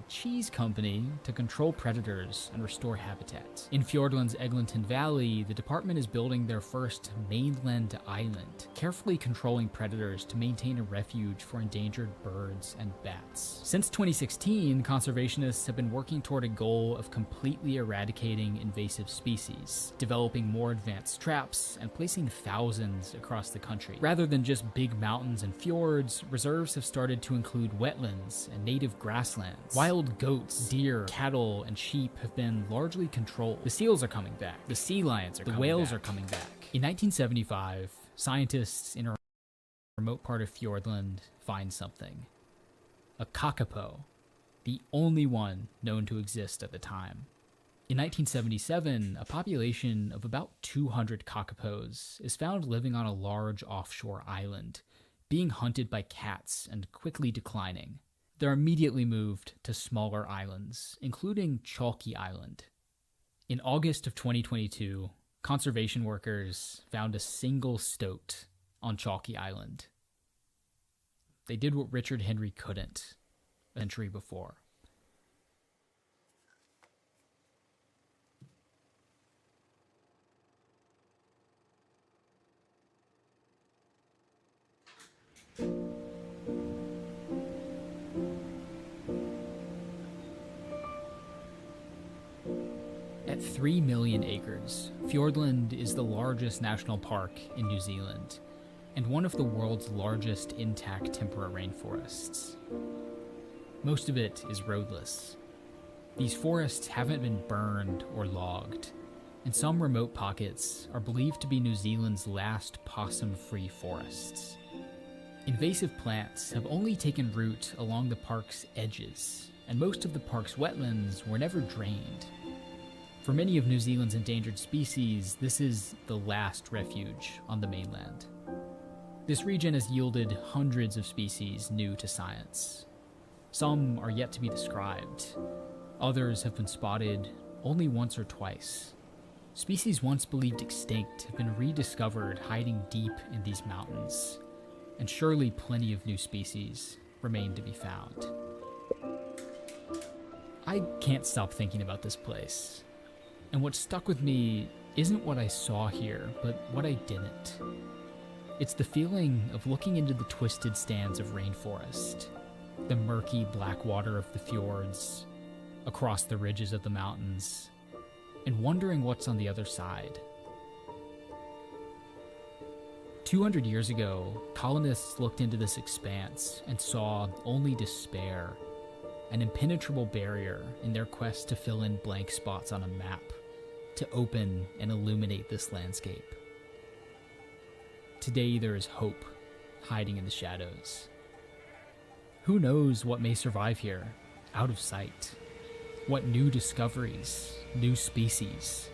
cheese company to control predators and restore habitat. In Fiordland's Eglinton Valley, the department is building their first mainland island, carefully controlling predators to maintain a refuge for endangered birds and bats. Since 2016, conservationists have been working toward a goal of completely eradicating invasive species, developing more advanced traps, and placing thousands across the country. Rather than just big mountains and fjords, reserves have started to include wetlands and native grasslands. Wild goats, deer, cattle, and sheep have been largely controlled. The seals are coming back. The sea lions are coming back. The whales are coming back. In 1975, scientists in a remote part of Fiordland find something. A kakapo, the only one known to exist at the time. In 1977, a population of about 200 kakapos is found living on a large offshore island, being hunted by cats and quickly declining. They're immediately moved to smaller islands, including Chalky Island. In August of 2022, conservation workers found a single stoat on Chalky Island. They did what Richard Henry couldn't a century before. At 3 million acres, Fiordland is the largest national park in New Zealand, and one of the world's largest intact temperate rainforests. Most of it is roadless. These forests haven't been burned or logged, and some remote pockets are believed to be New Zealand's last possum-free forests. Invasive plants have only taken root along the park's edges, and most of the park's wetlands were never drained. For many of New Zealand's endangered species, this is the last refuge on the mainland. This region has yielded hundreds of species new to science. Some are yet to be described. Others have been spotted only once or twice. Species once believed extinct have been rediscovered hiding deep in these mountains, and surely plenty of new species remain to be found. I can't stop thinking about this place. And what stuck with me isn't what I saw here, but what I didn't. It's the feeling of looking into the twisted stands of rainforest, the murky black water of the fjords, across the ridges of the mountains, and wondering what's on the other side. 200 years ago, colonists looked into this expanse and saw only despair, an impenetrable barrier in their quest to fill in blank spots on a map, to open and illuminate this landscape. Today there is hope hiding in the shadows. Who knows what may survive here, out of sight? What new discoveries, new species?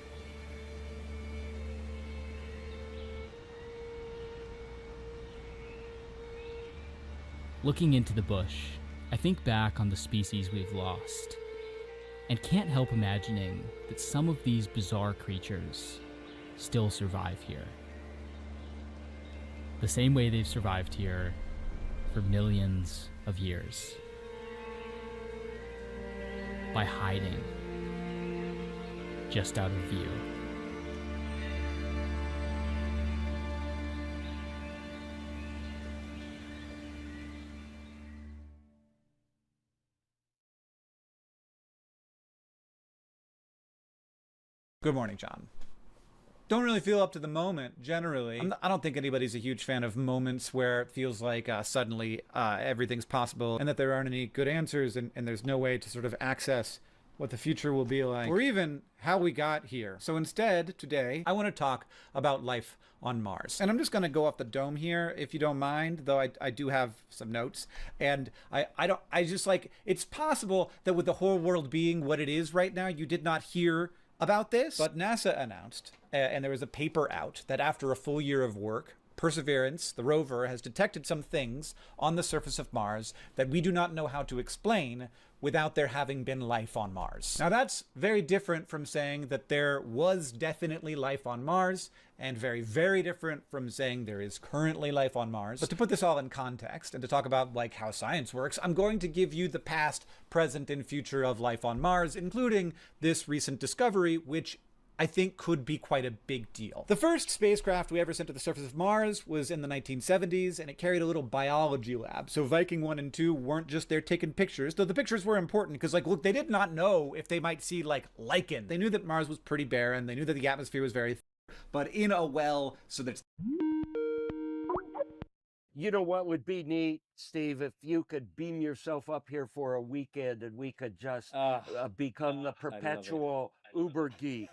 Looking into the bush, I think back on the species we've lost, and can't help imagining that some of these bizarre creatures still survive here. The same way they've survived here for millions of years. By hiding just out of view. Good morning, John. Don't really feel up to the moment, generally. I don't think anybody's a huge fan of moments where it feels like suddenly everything's possible and that there aren't any good answers and there's no way to sort of access what the future will be like, or even how we got here. So instead, today, I want to talk about life on Mars. And I'm just going to go off the dome here, if you don't mind, though I do have some notes. And I just like, it's possible that with the whole world being what it is right now, you did not hear about this, but NASA announced, and there was a paper out, that after a full year of work, Perseverance, the rover, has detected some things on the surface of Mars that we do not know how to explain without there having been life on Mars. Now that's very different from saying that there was definitely life on Mars, and very, very different from saying there is currently life on Mars. But to put this all in context and to talk about like how science works, I'm going to give you the past, present, and future of life on Mars, including this recent discovery, which I think could be quite a big deal. The first spacecraft we ever sent to the surface of Mars was in the 1970s, and it carried a little biology lab. So Viking 1 and 2 weren't just there taking pictures, though the pictures were important because, like, look, they did not know if they might see, like, lichen. They knew that Mars was pretty barren. They knew that the atmosphere was very but in a well, so that You know what would be neat, Steve, if you could beam yourself up here for a weekend and we could just become the perpetual Uber geek.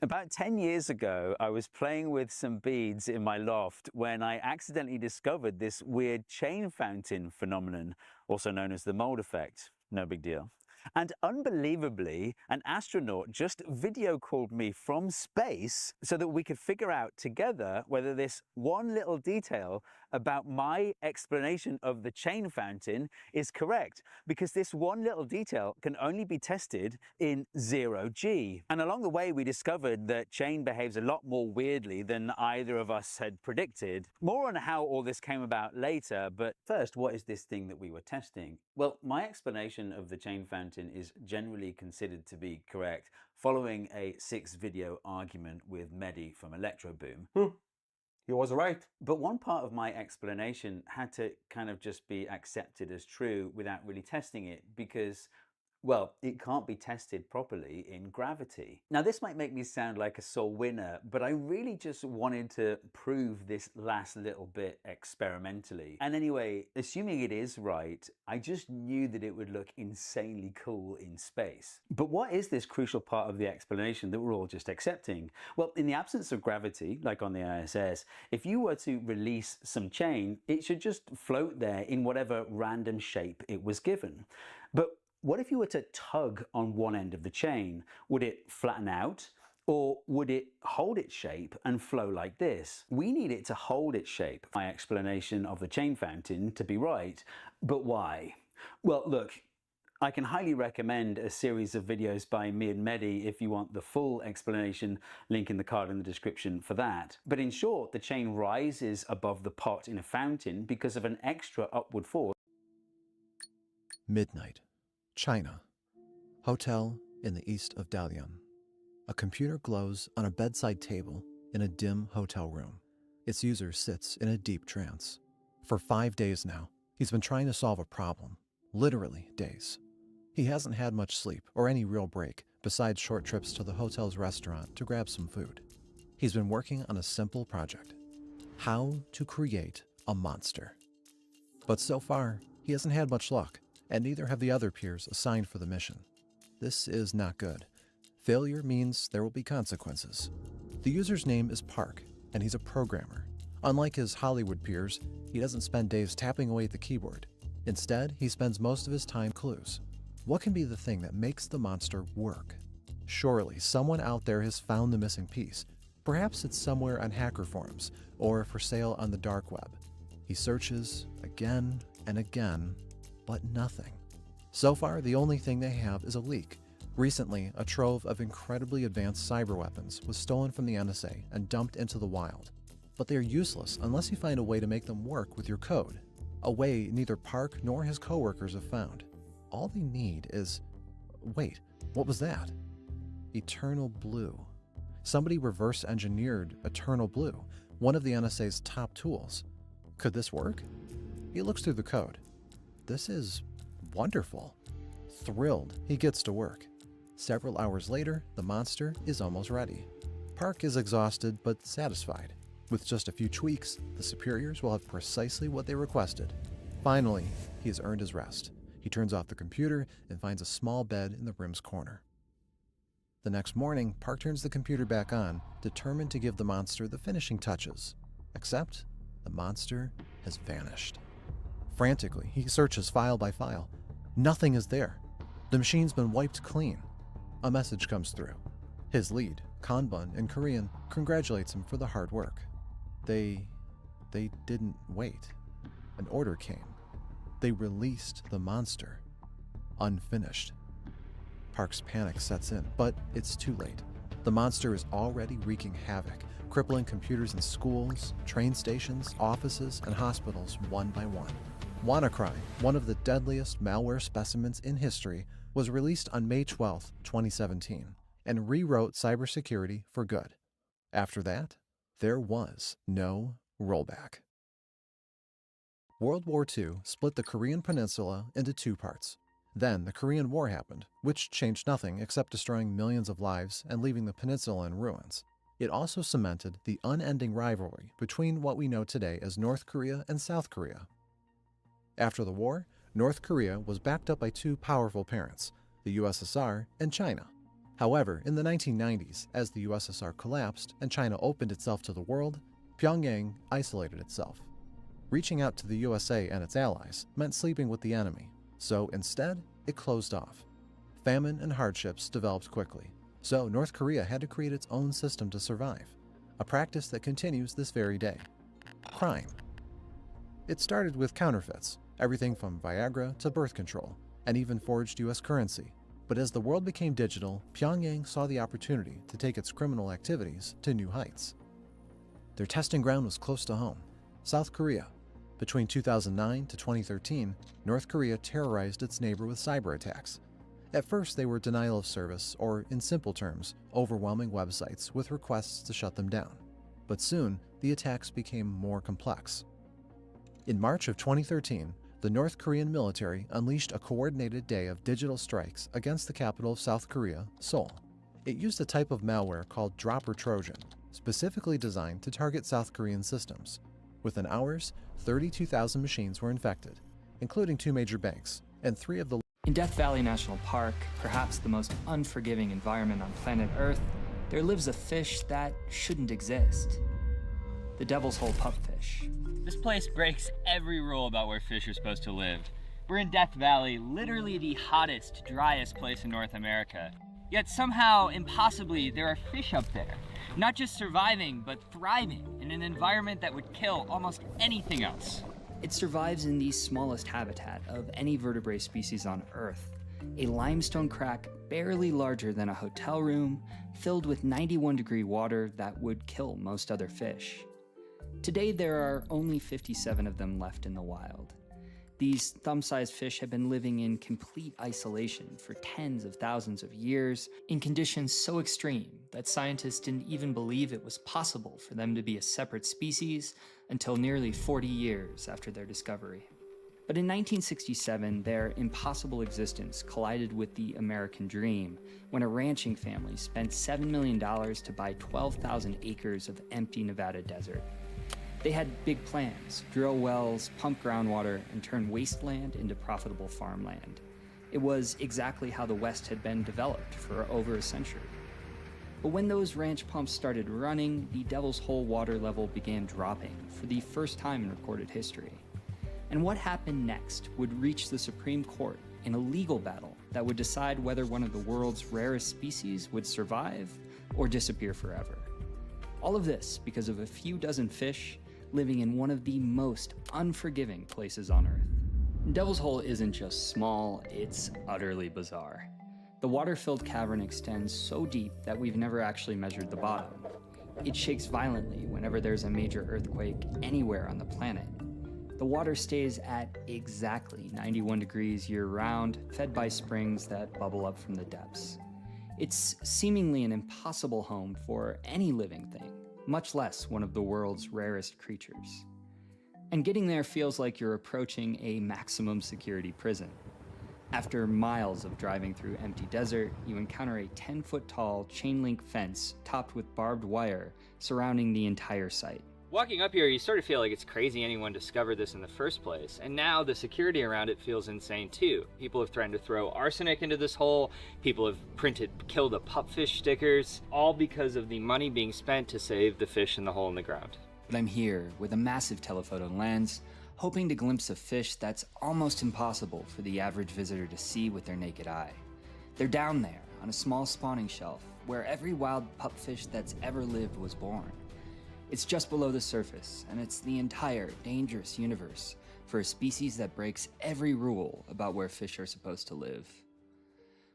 About 10 years ago, I was playing with some beads in my loft when I accidentally discovered this weird chain fountain phenomenon, also known as the mold effect. No big deal. And unbelievably, an astronaut just video called me from space so that we could figure out together whether this one little detail about my explanation of the chain fountain is correct, because this one little detail can only be tested in 0G. And along the way, we discovered that chain behaves a lot more weirdly than either of us had predicted. More on how all this came about later, but first, what is this thing that we were testing? Well, my explanation of the chain fountain is generally considered to be correct, following a 6-video argument with Mehdi from Electroboom. He was right. But one part of my explanation had to kind of just be accepted as true without really testing it because, well, it can't be tested properly in gravity. Now, this might make me sound like a sore winner, but I really just wanted to prove this last little bit experimentally. And anyway, assuming it is right, I just knew that it would look insanely cool in space. But what is this crucial part of the explanation that we're all just accepting? Well, in the absence of gravity, like on the ISS, if you were to release some chain, it should just float there in whatever random shape it was given. But what if you were to tug on one end of the chain? Would it flatten out? Or would it hold its shape and flow like this? We need it to hold its shape, my explanation of the chain fountain, to be right. But why? Well, look, I can highly recommend a series of videos by me and Mehdi if you want the full explanation, link in the card in the description for that. But in short, the chain rises above the pot in a fountain because of an extra upward force. Midnight. China. Hotel in the east of Dalian. A computer glows on a bedside table in a dim hotel room. Its user sits in a deep trance. For 5 days now, he's been trying to solve a problem. Literally days. He hasn't had much sleep or any real break besides short trips to the hotel's restaurant to grab some food. He's been working on a simple project. How to create a monster. But so far, he hasn't had much luck, and neither have the other peers assigned for the mission. This is not good. Failure means there will be consequences. The user's name is Park, and he's a programmer. Unlike his Hollywood peers, he doesn't spend days tapping away at the keyboard. Instead, he spends most of his time clues. What can be the thing that makes the monster work? Surely someone out there has found the missing piece. Perhaps it's somewhere on hacker forums or for sale on the dark web. He searches again and again, but nothing. So far, the only thing they have is a leak. Recently, a trove of incredibly advanced cyber weapons was stolen from the NSA and dumped into the wild. But they're useless unless you find a way to make them work with your code. A way neither Park nor his coworkers have found. All they need is... Wait, what was that? Eternal Blue. Somebody reverse engineered Eternal Blue, one of the NSA's top tools. Could this work? He looks through the code. This is wonderful. Thrilled, he gets to work. Several hours later, the monster is almost ready. Park is exhausted but satisfied. With just a few tweaks, the superiors will have precisely what they requested. Finally, he has earned his rest. He turns off the computer and finds a small bed in the room's corner. The next morning, Park turns the computer back on, determined to give the monster the finishing touches. Except, the monster has vanished. Frantically, he searches file by file. Nothing is there. The machine's been wiped clean. A message comes through. His lead, Kanban in Korean, congratulates him for the hard work. They didn't wait. An order came. They released the monster, unfinished. Park's panic sets in, but it's too late. The monster is already wreaking havoc, crippling computers in schools, train stations, offices, and hospitals one by one. WannaCry, one of the deadliest malware specimens in history, was released on May 12, 2017, and rewrote cybersecurity for good. After that, there was no rollback. World War II split the Korean peninsula into two parts. Then the Korean War happened, which changed nothing except destroying millions of lives and leaving the peninsula in ruins. It also cemented the unending rivalry between what we know today as North Korea and South Korea. After the war, North Korea was backed up by two powerful parents, the USSR and China. However, in the 1990s, as the USSR collapsed and China opened itself to the world, Pyongyang isolated itself. Reaching out to the USA and its allies meant sleeping with the enemy, so instead, it closed off. Famine and hardships developed quickly, so North Korea had to create its own system to survive, a practice that continues this very day. Crime. It started with counterfeits, everything from Viagra to birth control, and even forged US currency. But as the world became digital, Pyongyang saw the opportunity to take its criminal activities to new heights. Their testing ground was close to home, South Korea. Between 2009 to 2013, North Korea terrorized its neighbor with cyber attacks. At first, they were denial of service, or in simple terms, overwhelming websites with requests to shut them down. But soon, the attacks became more complex. In March of 2013, the North Korean military unleashed a coordinated day of digital strikes against the capital of South Korea, Seoul. It used a type of malware called Dropper Trojan, specifically designed to target South Korean systems. Within hours, 32,000 machines were infected, including two major banks and three of the... In Death Valley National Park, perhaps the most unforgiving environment on planet Earth, there lives a fish that shouldn't exist. The Devil's Hole pupfish. This place breaks every rule about where fish are supposed to live. We're in Death Valley, literally the hottest, driest place in North America. Yet somehow, impossibly, there are fish up there. Not just surviving, but thriving in an environment that would kill almost anything else. It survives in the smallest habitat of any vertebrate species on Earth, a limestone crack barely larger than a hotel room, filled with 91-degree water that would kill most other fish. Today, there are only 57 of them left in the wild. These thumb-sized fish have been living in complete isolation for tens of thousands of years in conditions so extreme that scientists didn't even believe it was possible for them to be a separate species until nearly 40 years after their discovery. But in 1967, their impossible existence collided with the American dream when a ranching family spent $7 million to buy 12,000 acres of empty Nevada desert. They had big plans: drill wells, pump groundwater, and turn wasteland into profitable farmland. It was exactly how the West had been developed for over a century. But when those ranch pumps started running, the Devil's Hole water level began dropping for the first time in recorded history. And what happened next would reach the Supreme Court in a legal battle that would decide whether one of the world's rarest species would survive or disappear forever. All of this because of a few dozen fish living in one of the most unforgiving places on Earth. Devil's Hole isn't just small, it's utterly bizarre. The water-filled cavern extends so deep that we've never actually measured the bottom. It shakes violently whenever there's a major earthquake anywhere on the planet. The water stays at exactly 91 degrees year-round, fed by springs that bubble up from the depths. It's seemingly an impossible home for any living thing, much less one of the world's rarest creatures. And getting there feels like you're approaching a maximum security prison. After miles of driving through empty desert, you encounter a 10-foot-tall chain-link fence topped with barbed wire surrounding the entire site. Walking up here, you sort of feel like it's crazy anyone discovered this in the first place, and now the security around it feels insane too. People have threatened to throw arsenic into this hole, people have printed "kill the pupfish" stickers, all because of the money being spent to save the fish in the hole in the ground. But I'm here with a massive telephoto lens, hoping to glimpse a fish that's almost impossible for the average visitor to see with their naked eye. They're down there on a small spawning shelf where every wild pupfish that's ever lived was born. It's just below the surface, and it's the entire dangerous universe for a species that breaks every rule about where fish are supposed to live.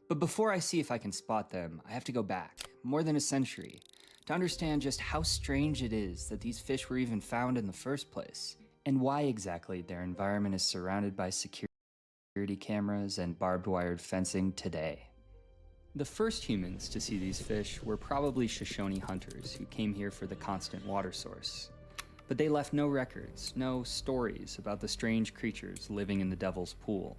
But before I see if I can spot them, I have to go back, more than a century, to understand just how strange it is that these fish were even found in the first place, and why exactly their environment is surrounded by security cameras and barbed wired fencing today. The first humans to see these fish were probably Shoshone hunters who came here for the constant water source. But they left no records, no stories about the strange creatures living in the Devil's Pool.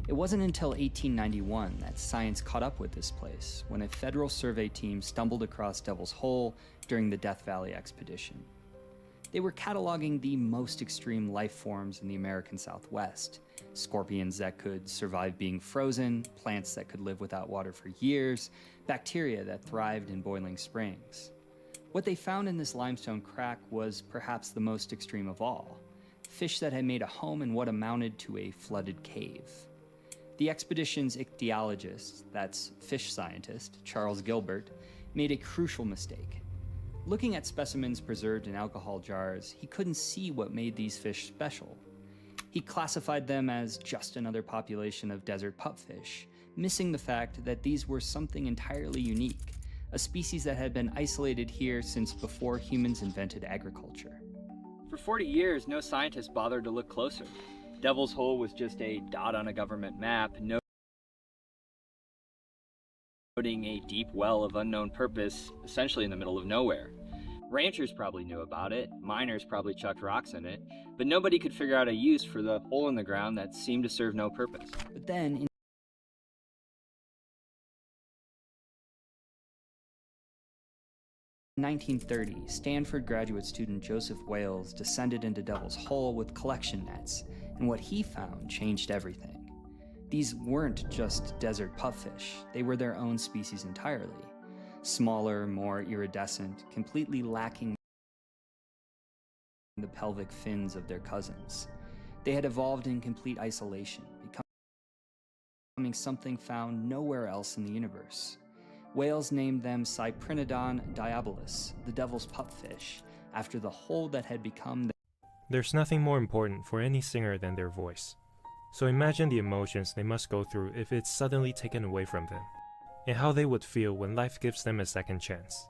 It wasn't until 1891 that science caught up with this place, when a federal survey team stumbled across Devil's Hole during the Death Valley expedition. They were cataloging the most extreme life forms in the American Southwest: scorpions that could survive being frozen, plants that could live without water for years, bacteria that thrived in boiling springs. What they found in this limestone crack was perhaps the most extreme of all: fish that had made a home in what amounted to a flooded cave. The expedition's ichthyologist, that's fish scientist, Charles Gilbert, made a crucial mistake. Looking at specimens preserved in alcohol jars, he couldn't see what made these fish special. He classified them as just another population of desert pupfish, missing the fact that these were something entirely unique, a species that had been isolated here since before humans invented agriculture. For 40 years, no scientists bothered to look closer. Devil's Hole was just a dot on a government map, noting a deep well of unknown purpose, essentially in the middle of nowhere. Ranchers probably knew about it, miners probably chucked rocks in it, but nobody could figure out a use for the hole in the ground that seemed to serve no purpose. But then, in 1930, Stanford graduate student Joseph Wales descended into Devil's Hole with collection nets, and what he found changed everything. These weren't just desert pupfish, they were their own species entirely. Smaller, more iridescent, completely lacking the pelvic fins of their cousins. They had evolved in complete isolation, becoming something found nowhere else in the universe. Wales named them Cyprinodon diabolus, the devil's pupfish, after the hole that had become There's nothing more important for any singer than their voice. So imagine the emotions they must go through if it's suddenly taken away from them, and how they would feel when life gives them a second chance.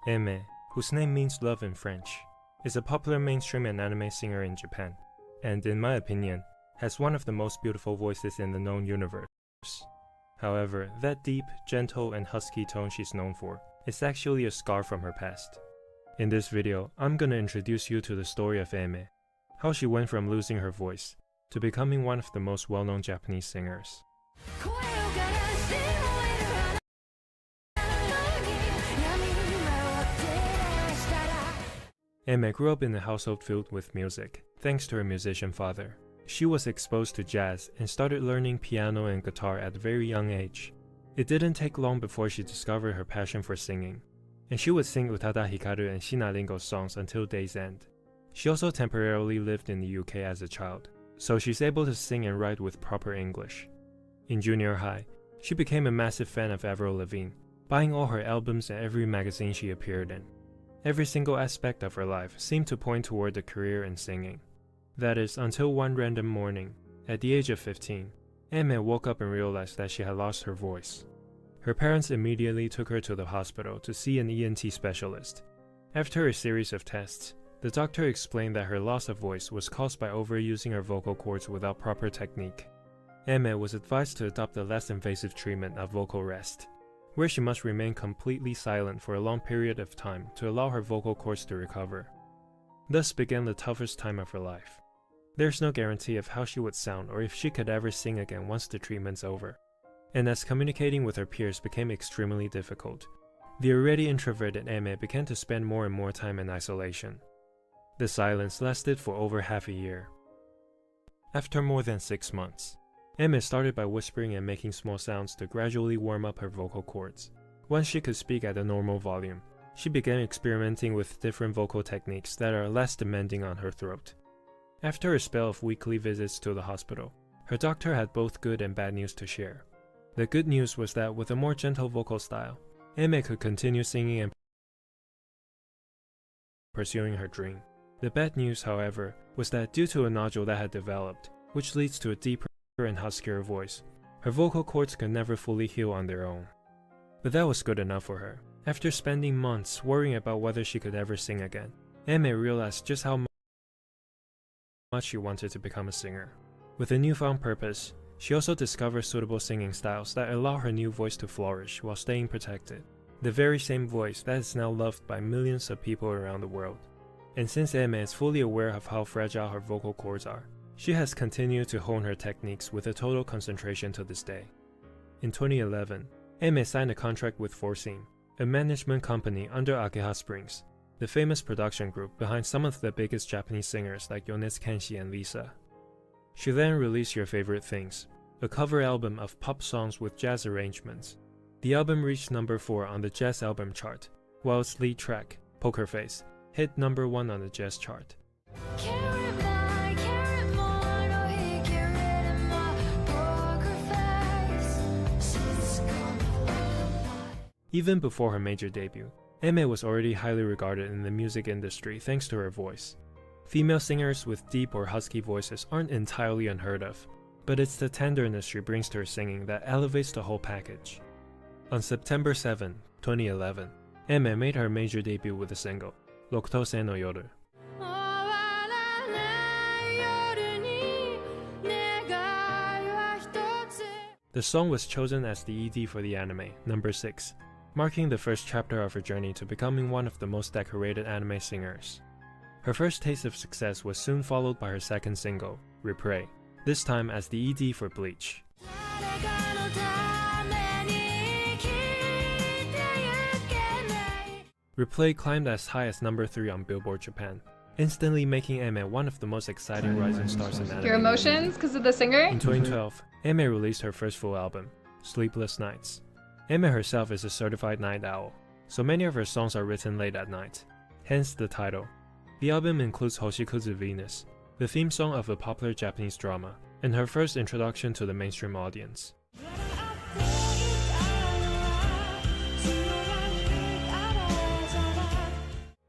Aimee, whose name means love in French, is a popular mainstream and anime singer in Japan, and in my opinion, has one of the most beautiful voices in the known universe. However, that deep, gentle, and husky tone she's known for is actually a scar from her past. In this video, I'm gonna introduce you to the story of Aimee, how she went from losing her voice to becoming one of the most well-known Japanese singers. Aimee grew up in a household filled with music, thanks to her musician father. She was exposed to jazz and started learning piano and guitar at a very young age. It didn't take long before she discovered her passion for singing, and she would sing Utada Hikaru and Shina Ringo's songs until day's end. She also temporarily lived in the UK as a child, so she's able to sing and write with proper English. In junior high, she became a massive fan of Avril Lavigne, buying all her albums and every magazine she appeared in. Every single aspect of her life seemed to point toward a career in singing. That is, until one random morning, at the age of 15, Aimee woke up and realized that she had lost her voice. Her parents immediately took her to the hospital to see an ENT specialist. After a series of tests, the doctor explained that her loss of voice was caused by overusing her vocal cords without proper technique. Aimee was advised to adopt a less invasive treatment of vocal rest, where she must remain completely silent for a long period of time to allow her vocal cords to recover. Thus began the toughest time of her life. There's no guarantee of how she would sound or if she could ever sing again once the treatment's over. And as communicating with her peers became extremely difficult, the already introverted Aimee began to spend more and more time in isolation. The silence lasted for over half a year. After more than 6 months, Aimee started by whispering and making small sounds to gradually warm up her vocal cords. Once she could speak at a normal volume, she began experimenting with different vocal techniques that are less demanding on her throat. After a spell of weekly visits to the hospital, her doctor had both good and bad news to share. The good news was that with a more gentle vocal style, Aimee could continue singing and pursuing her dream. The bad news, however, was that due to a nodule that had developed, which leads to a deeper and huskier voice, her vocal cords could never fully heal on their own. But that was good enough for her. After spending months worrying about whether she could ever sing again, Aimee realized just how much she wanted to become a singer. With a newfound purpose, she also discovered suitable singing styles that allow her new voice to flourish while staying protected. The very same voice that is now loved by millions of people around the world. And since Aimee is fully aware of how fragile her vocal cords are, she has continued to hone her techniques with a total concentration to this day. In 2011, Aimee signed a contract with Forcing, a management company under Akeha Springs, the famous production group behind some of the biggest Japanese singers like Yonezu Kenshi and Lisa. She then released Your Favorite Things, a cover album of pop songs with jazz arrangements. The album reached number 4 on the jazz album chart, while its lead track, Poker Face, hit number 1 on the jazz chart. Even before her major debut, Aimee was already highly regarded in the music industry thanks to her voice. Female singers with deep or husky voices aren't entirely unheard of, but it's the tenderness she brings to her singing that elevates the whole package. On September 7, 2011, Aimee made her major debut with the single, Rokutose no Yoru. The song was chosen as the ED for the anime, number 6, marking the first chapter of her journey to becoming one of the most decorated anime singers. Her first taste of success was soon followed by her second single, Repray, this time as the ED for Bleach. Replay climbed as high as number 3 on Billboard Japan, instantly making Aimee one of the most exciting rising stars in anime. Your emotions because of the singer? In 2012, Aimee released her first full album, Sleepless Nights. Aimee herself is a certified night owl, so many of her songs are written late at night, hence the title. The album includes Hoshikuzu Venus, the theme song of a popular Japanese drama, and her first introduction to the mainstream audience.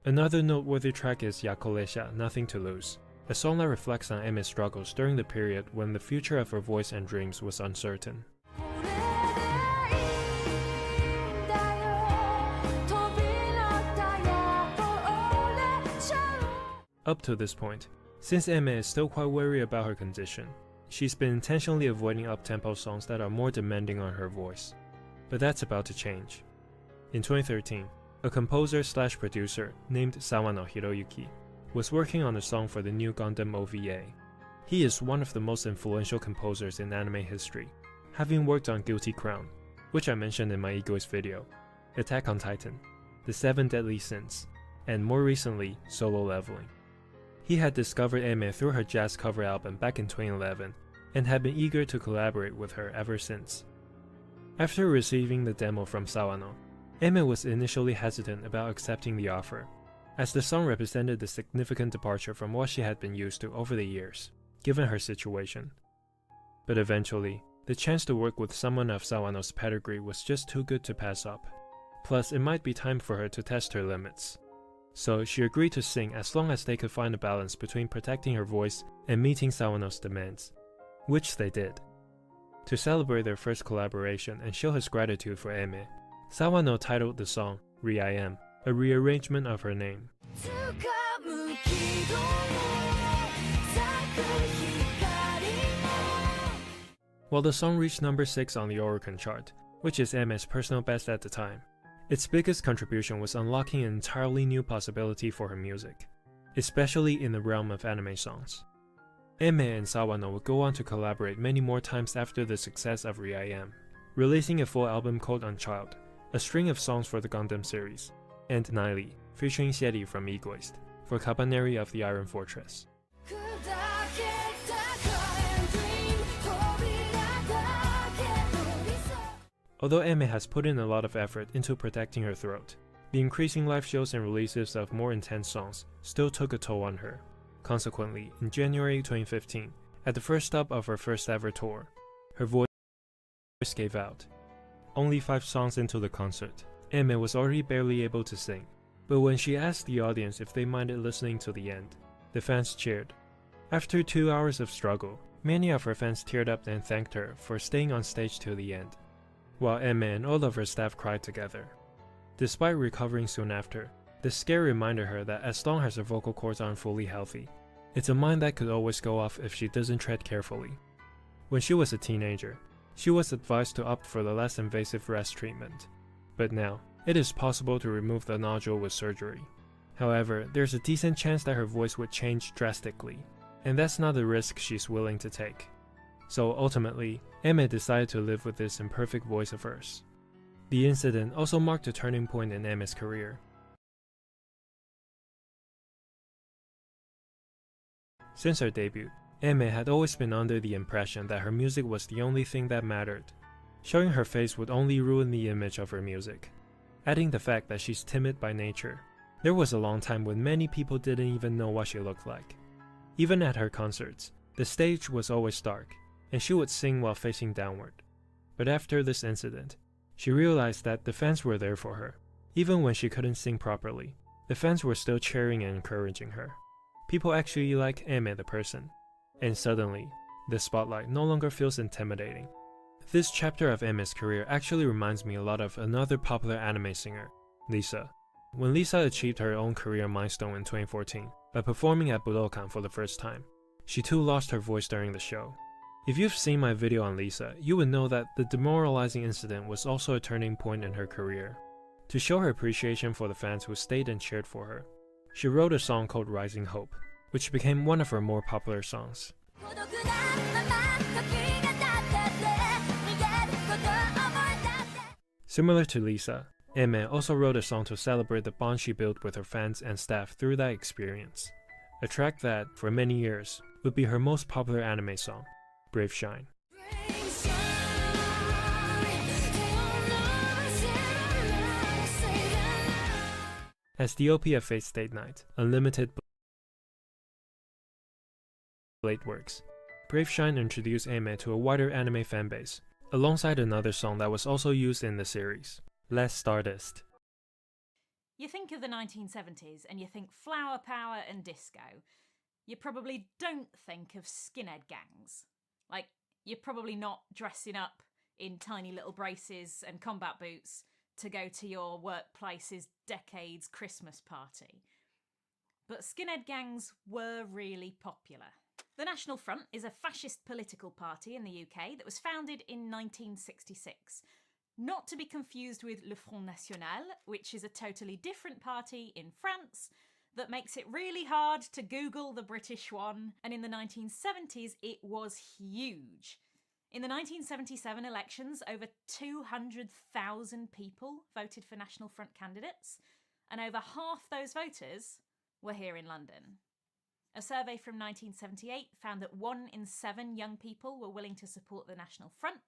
Another noteworthy track is Yakoresha, Nothing to Lose, a song that reflects on Aimee's struggles during the period when the future of her voice and dreams was uncertain. Up to this point, since Aimee is still quite wary about her condition, she's been intentionally avoiding up-tempo songs that are more demanding on her voice. But that's about to change. In 2013, a composer/producer named Sawano Hiroyuki was working on a song for the new Gundam OVA. He is one of the most influential composers in anime history, having worked on Guilty Crown, which I mentioned in my Egoist video, Attack on Titan, The 7 Deadly Sins, and more recently, Solo Leveling. He had discovered Aimee through her jazz cover album back in 2011 and had been eager to collaborate with her ever since. After receiving the demo from Sawano, Aimee was initially hesitant about accepting the offer, as the song represented a significant departure from what she had been used to over the years, given her situation. But eventually, the chance to work with someone of Sawano's pedigree was just too good to pass up. Plus, it might be time for her to test her limits. So she agreed to sing as long as they could find a balance between protecting her voice and meeting Sawano's demands, which they did. To celebrate their first collaboration and show his gratitude for Aimee, Sawano titled the song Re-I-Am, a rearrangement of her name. While the song reached number 6 on the Oricon chart, which is Aimee's personal best at the time, its biggest contribution was unlocking an entirely new possibility for her music, especially in the realm of anime songs. Aimee and Sawano would go on to collaborate many more times after the success of Re-I-Am, releasing a full album called Unchild, a string of songs for the Gundam series, and Naili, featuring Shetty from Egoist, for Kabaneri of the Iron Fortress. Although Aimee has put in a lot of effort into protecting her throat, the increasing live shows and releases of more intense songs still took a toll on her. Consequently, in January 2015, at the first stop of her first ever tour, her voice gave out. Only 5 songs into the concert, Aimee was already barely able to sing, But when she asked the audience if they minded listening to the end, the fans cheered. After 2 hours of struggle, many of her fans teared up and thanked her for staying on stage till the end, while Emma and all of her staff cried together. Despite recovering soon after, the scare reminded her that as long as her vocal cords aren't fully healthy, it's a mine that could always go off if she doesn't tread carefully. When she was a teenager, she was advised to opt for the less invasive rest treatment, but now, it is possible to remove the nodule with surgery. However, there's a decent chance that her voice would change drastically, and that's not a risk she's willing to take. So ultimately, Emma decided to live with this imperfect voice of hers. The incident also marked a turning point in Emma's career. Since her debut, Emma had always been under the impression that her music was the only thing that mattered. Showing her face would only ruin the image of her music. Adding the fact that she's timid by nature, there was a long time when many people didn't even know what she looked like. Even at her concerts, the stage was always dark, and she would sing while facing downward. But after this incident, she realized that the fans were there for her. Even when she couldn't sing properly, the fans were still cheering and encouraging her. People actually like Emma the person, and suddenly, the spotlight no longer feels intimidating. This chapter of Emma's career actually reminds me a lot of another popular anime singer, Lisa. When Lisa achieved her own career milestone in 2014 by performing at Budokan for the first time, she too lost her voice during the show. If you've seen my video on Lisa, you would know that the demoralizing incident was also a turning point in her career. To show her appreciation for the fans who stayed and cheered for her, she wrote a song called Rising Hope, which became one of her more popular songs. Similar to Lisa, Emma also wrote a song to celebrate the bond she built with her fans and staff through that experience. A track that, for many years, would be her most popular anime song, Brave Shine. As the OP of Fate Stay Night, Unlimited Blade Works, Brave Shine introduced Emma to a wider anime fanbase, alongside another song that was also used in the series, Last Stardust. You think of the 1970s and you think flower power and disco. You probably don't think of skinhead gangs. Like, you're probably not dressing up in tiny little braces and combat boots to go to your workplace's decades Christmas party. But skinhead gangs were really popular. The National Front is a fascist political party in the UK that was founded in 1966. Not to be confused with Le Front National, which is a totally different party in France that makes it really hard to Google the British one, and in the 1970s it was huge. In the 1977 elections, over 200,000 people voted for National Front candidates, and over half those voters were here in London. A survey from 1978 found that 1 in 7 young people were willing to support the National Front,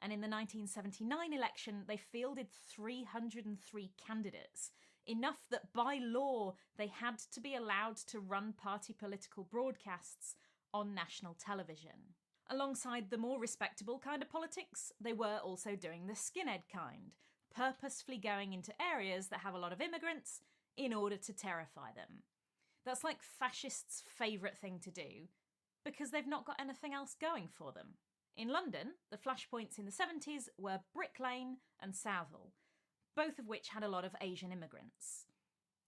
and in the 1979 election they fielded 303 candidates, enough that by law they had to be allowed to run party political broadcasts on national television. Alongside the more respectable kind of politics, they were also doing the skinhead kind, purposefully going into areas that have a lot of immigrants in order to terrify them. That's like fascists' favourite thing to do, because they've not got anything else going for them. In London, the flashpoints in the 70s were Brick Lane and Southall, both of which had a lot of Asian immigrants.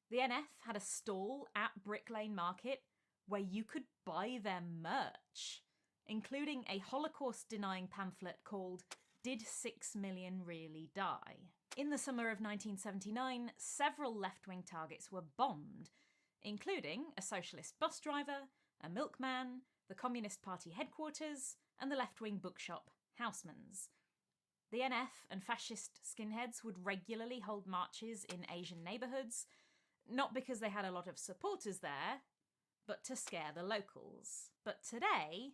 The NF had a stall at Brick Lane Market where you could buy their merch, including a Holocaust-denying pamphlet called Did 6 Million Really Die? In the summer of 1979, several left-wing targets were bombed, including a socialist bus driver, a milkman, the Communist Party headquarters, and the left-wing bookshop Houseman's. The NF and fascist skinheads would regularly hold marches in Asian neighbourhoods, not because they had a lot of supporters there, but to scare the locals. But today...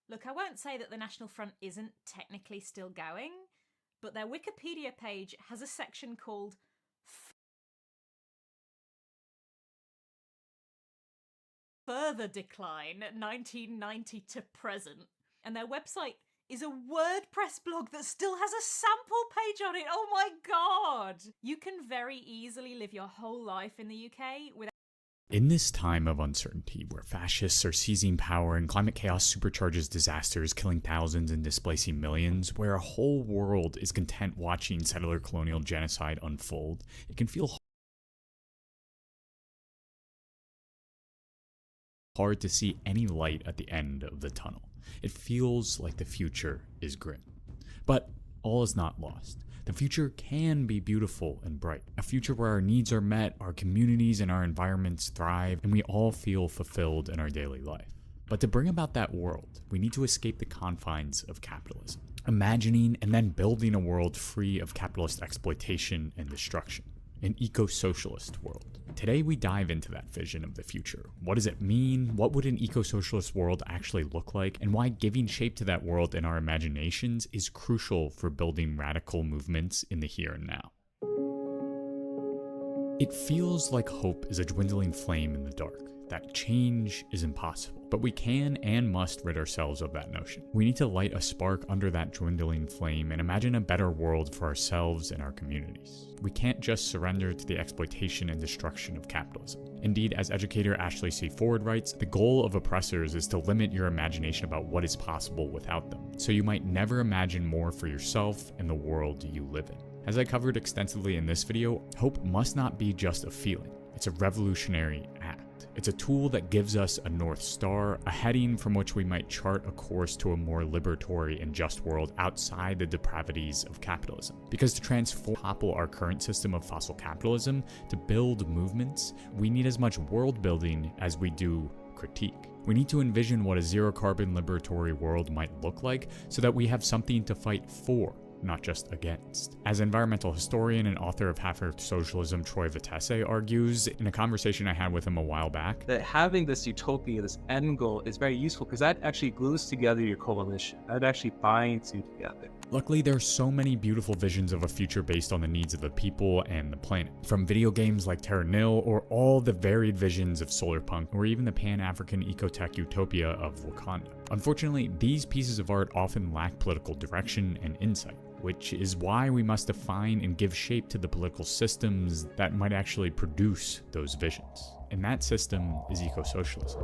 Look, I won't say that the National Front isn't technically still going, but their Wikipedia page has a section called Further Decline 1990 to Present, and their website is a WordPress blog that still has a sample page on it. Oh my god! You can very easily live your whole life in the UK without. In this time of uncertainty, where fascists are seizing power and climate chaos supercharges disasters, killing thousands and displacing millions, where a whole world is content watching settler colonial genocide unfold, it can feel hard to see any light at the end of the tunnel. It feels like the future is grim. But all is not lost. The future can be beautiful and bright. A future where our needs are met, our communities and our environments thrive, and we all feel fulfilled in our daily life. But to bring about that world, we need to escape the confines of capitalism, imagining and then building a world free of capitalist exploitation and destruction. An eco-socialist world. Today we dive into that vision of the future. What does it mean? What would an eco-socialist world actually look like? And why giving shape to that world in our imaginations is crucial for building radical movements in the here and now. It feels like hope is a dwindling flame in the dark, that change is impossible. But we can and must rid ourselves of that notion. We need to light a spark under that dwindling flame and imagine a better world for ourselves and our communities. We can't just surrender to the exploitation and destruction of capitalism. Indeed, as educator Ashley C. Ford writes, the goal of oppressors is to limit your imagination about what is possible without them, so you might never imagine more for yourself and the world you live in. As I covered extensively in this video, hope must not be just a feeling. It's a revolutionary act. It's a tool that gives us a North Star, a heading from which we might chart a course to a more liberatory and just world outside the depravities of capitalism. Because to transform our current system of fossil capitalism, to build movements, we need as much world building as we do critique. We need to envision what a zero-carbon liberatory world might look like so that we have something to fight for, not just against. As environmental historian and author of Half-Earth Socialism, Troy Vitesse argues in a conversation I had with him a while back, that having this utopia, this end goal, is very useful because that actually glues together your coalition. That actually binds you together. Luckily, there are so many beautiful visions of a future based on the needs of the people and the planet. From video games like Terra Nil, or all the varied visions of Solarpunk, or even the Pan-African ecotech utopia of Wakanda. Unfortunately, these pieces of art often lack political direction and insight, which is why we must define and give shape to the political systems that might actually produce those visions. And that system is eco-socialism.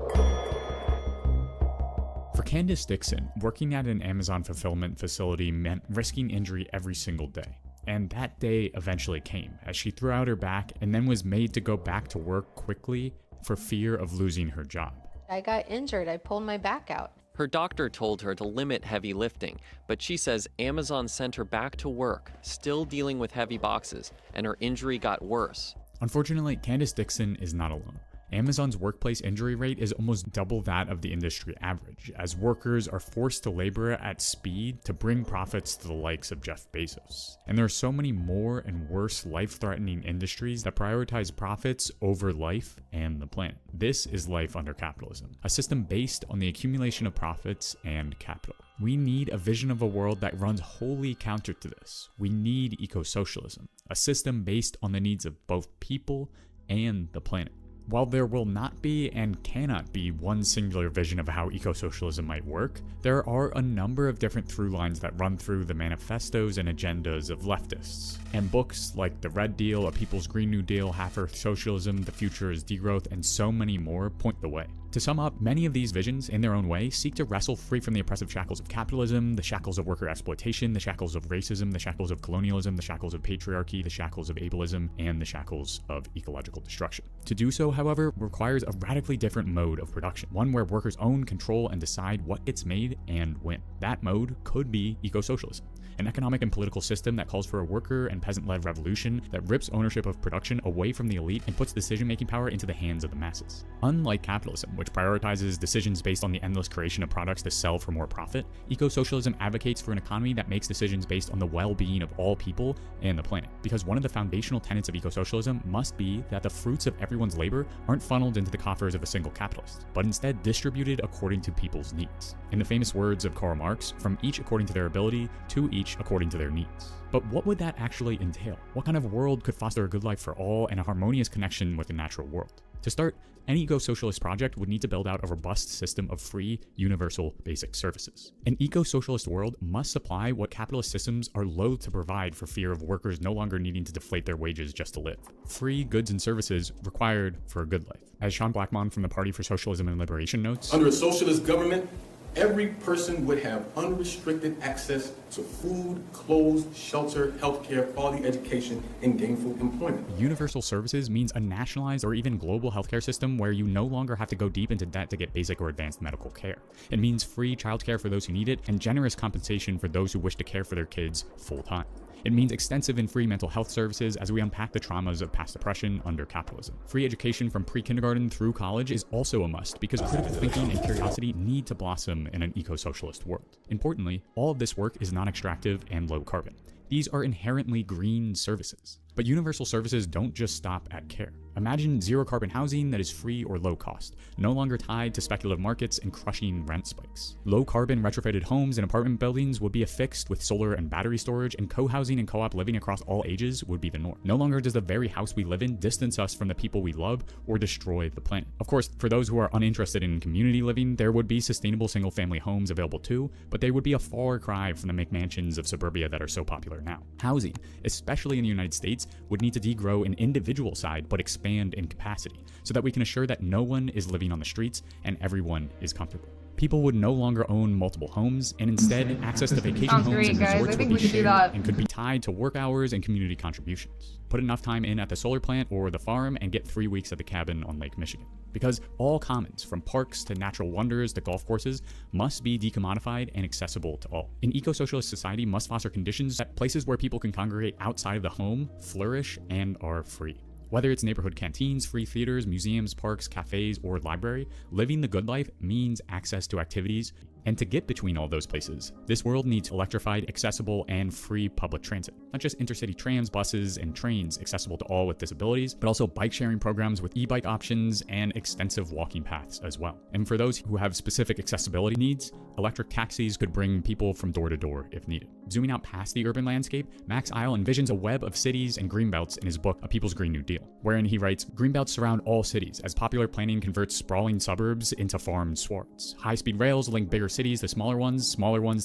For Candace Dixon, working at an Amazon fulfillment facility meant risking injury every single day. And that day eventually came, as she threw out her back and then was made to go back to work quickly for fear of losing her job. I got injured. I pulled my back out. Her doctor told her to limit heavy lifting, but she says Amazon sent her back to work, still dealing with heavy boxes, and her injury got worse. Unfortunately, Candace Dixon is not alone. Amazon's workplace injury rate is almost double that of the industry average, as workers are forced to labor at speed to bring profits to the likes of Jeff Bezos. And there are so many more and worse life-threatening industries that prioritize profits over life and the planet. This is life under capitalism, a system based on the accumulation of profits and capital. We need a vision of a world that runs wholly counter to this. We need eco-socialism, a system based on the needs of both people and the planet. While there will not be and cannot be one singular vision of how eco-socialism might work, there are a number of different through lines that run through the manifestos and agendas of leftists. And books like The Red Deal, A People's Green New Deal, Half-Earth Socialism, The Future is Degrowth, and so many more point the way. To sum up, many of these visions, in their own way, seek to wrestle free from the oppressive shackles of capitalism, the shackles of worker exploitation, the shackles of racism, the shackles of colonialism, the shackles of patriarchy, the shackles of ableism, and the shackles of ecological destruction. To do so, however, requires a radically different mode of production, one where workers own, control, and decide what gets made and when. That mode could be eco-socialism. An economic and political system that calls for a worker and peasant-led revolution that rips ownership of production away from the elite and puts decision-making power into the hands of the masses. Unlike capitalism, which prioritizes decisions based on the endless creation of products to sell for more profit, eco-socialism advocates for an economy that makes decisions based on the well-being of all people and the planet. Because one of the foundational tenets of eco-socialism must be that the fruits of everyone's labor aren't funneled into the coffers of a single capitalist, but instead distributed according to people's needs. In the famous words of Karl Marx, from each according to their ability, to each according to their needs. But what would that actually entail? What kind of world could foster a good life for all and a harmonious connection with the natural world? To start, any eco-socialist project would need to build out a robust system of free, universal, basic services. An eco-socialist world must supply what capitalist systems are loath to provide for fear of workers no longer needing to deflate their wages just to live. Free goods and services required for a good life. As Sean Blackmon from the Party for Socialism and Liberation notes, under a socialist government, every person would have unrestricted access to food, clothes, shelter, healthcare, quality education, and gainful employment. Universal services means a nationalized or even global healthcare system where you no longer have to go deep into debt to get basic or advanced medical care. It means free childcare for those who need it and generous compensation for those who wish to care for their kids full time. It means extensive and free mental health services as we unpack the traumas of past oppression under capitalism. Free education from pre-kindergarten through college is also a must because critical thinking and curiosity need to blossom in an eco-socialist world. Importantly, all of this work is non-extractive and low carbon. These are inherently green services. But universal services don't just stop at care. Imagine zero carbon housing that is free or low cost, no longer tied to speculative markets and crushing rent spikes. Low carbon retrofitted homes and apartment buildings would be affixed with solar and battery storage, and co-housing and co-op living across all ages would be the norm. No longer does the very house we live in distance us from the people we love or destroy the planet. Of course, for those who are uninterested in community living, there would be sustainable single family homes available too, but they would be a far cry from the McMansions of suburbia that are so popular now. Housing, especially in the United States, would need to degrow an individual side but expand in capacity so that we can assure that no one is living on the streets and everyone is comfortable. People would no longer own multiple homes, and instead access to vacation homes and resorts would be shared and could be tied to work hours and community contributions. Put enough time in at the solar plant or the farm and get 3 weeks at the cabin on Lake Michigan. Because all commons, from parks to natural wonders to golf courses, must be decommodified and accessible to all. An eco-socialist society must foster conditions that places where people can congregate outside of the home flourish and are free. Whether it's neighborhood canteens, free theaters, museums, parks, cafes, or library, living the good life means access to activities. And to get between all those places, this world needs electrified, accessible, and free public transit. Not just intercity trams, buses, and trains accessible to all with disabilities, but also bike sharing programs with e-bike options and extensive walking paths as well. And for those who have specific accessibility needs, electric taxis could bring people from door to door if needed. Zooming out past the urban landscape, Max Isle envisions a web of cities and greenbelts in his book, A People's Green New Deal, wherein he writes, "Greenbelts surround all cities as popular planning converts sprawling suburbs into farmed swards. High-speed rails link bigger cities to smaller ones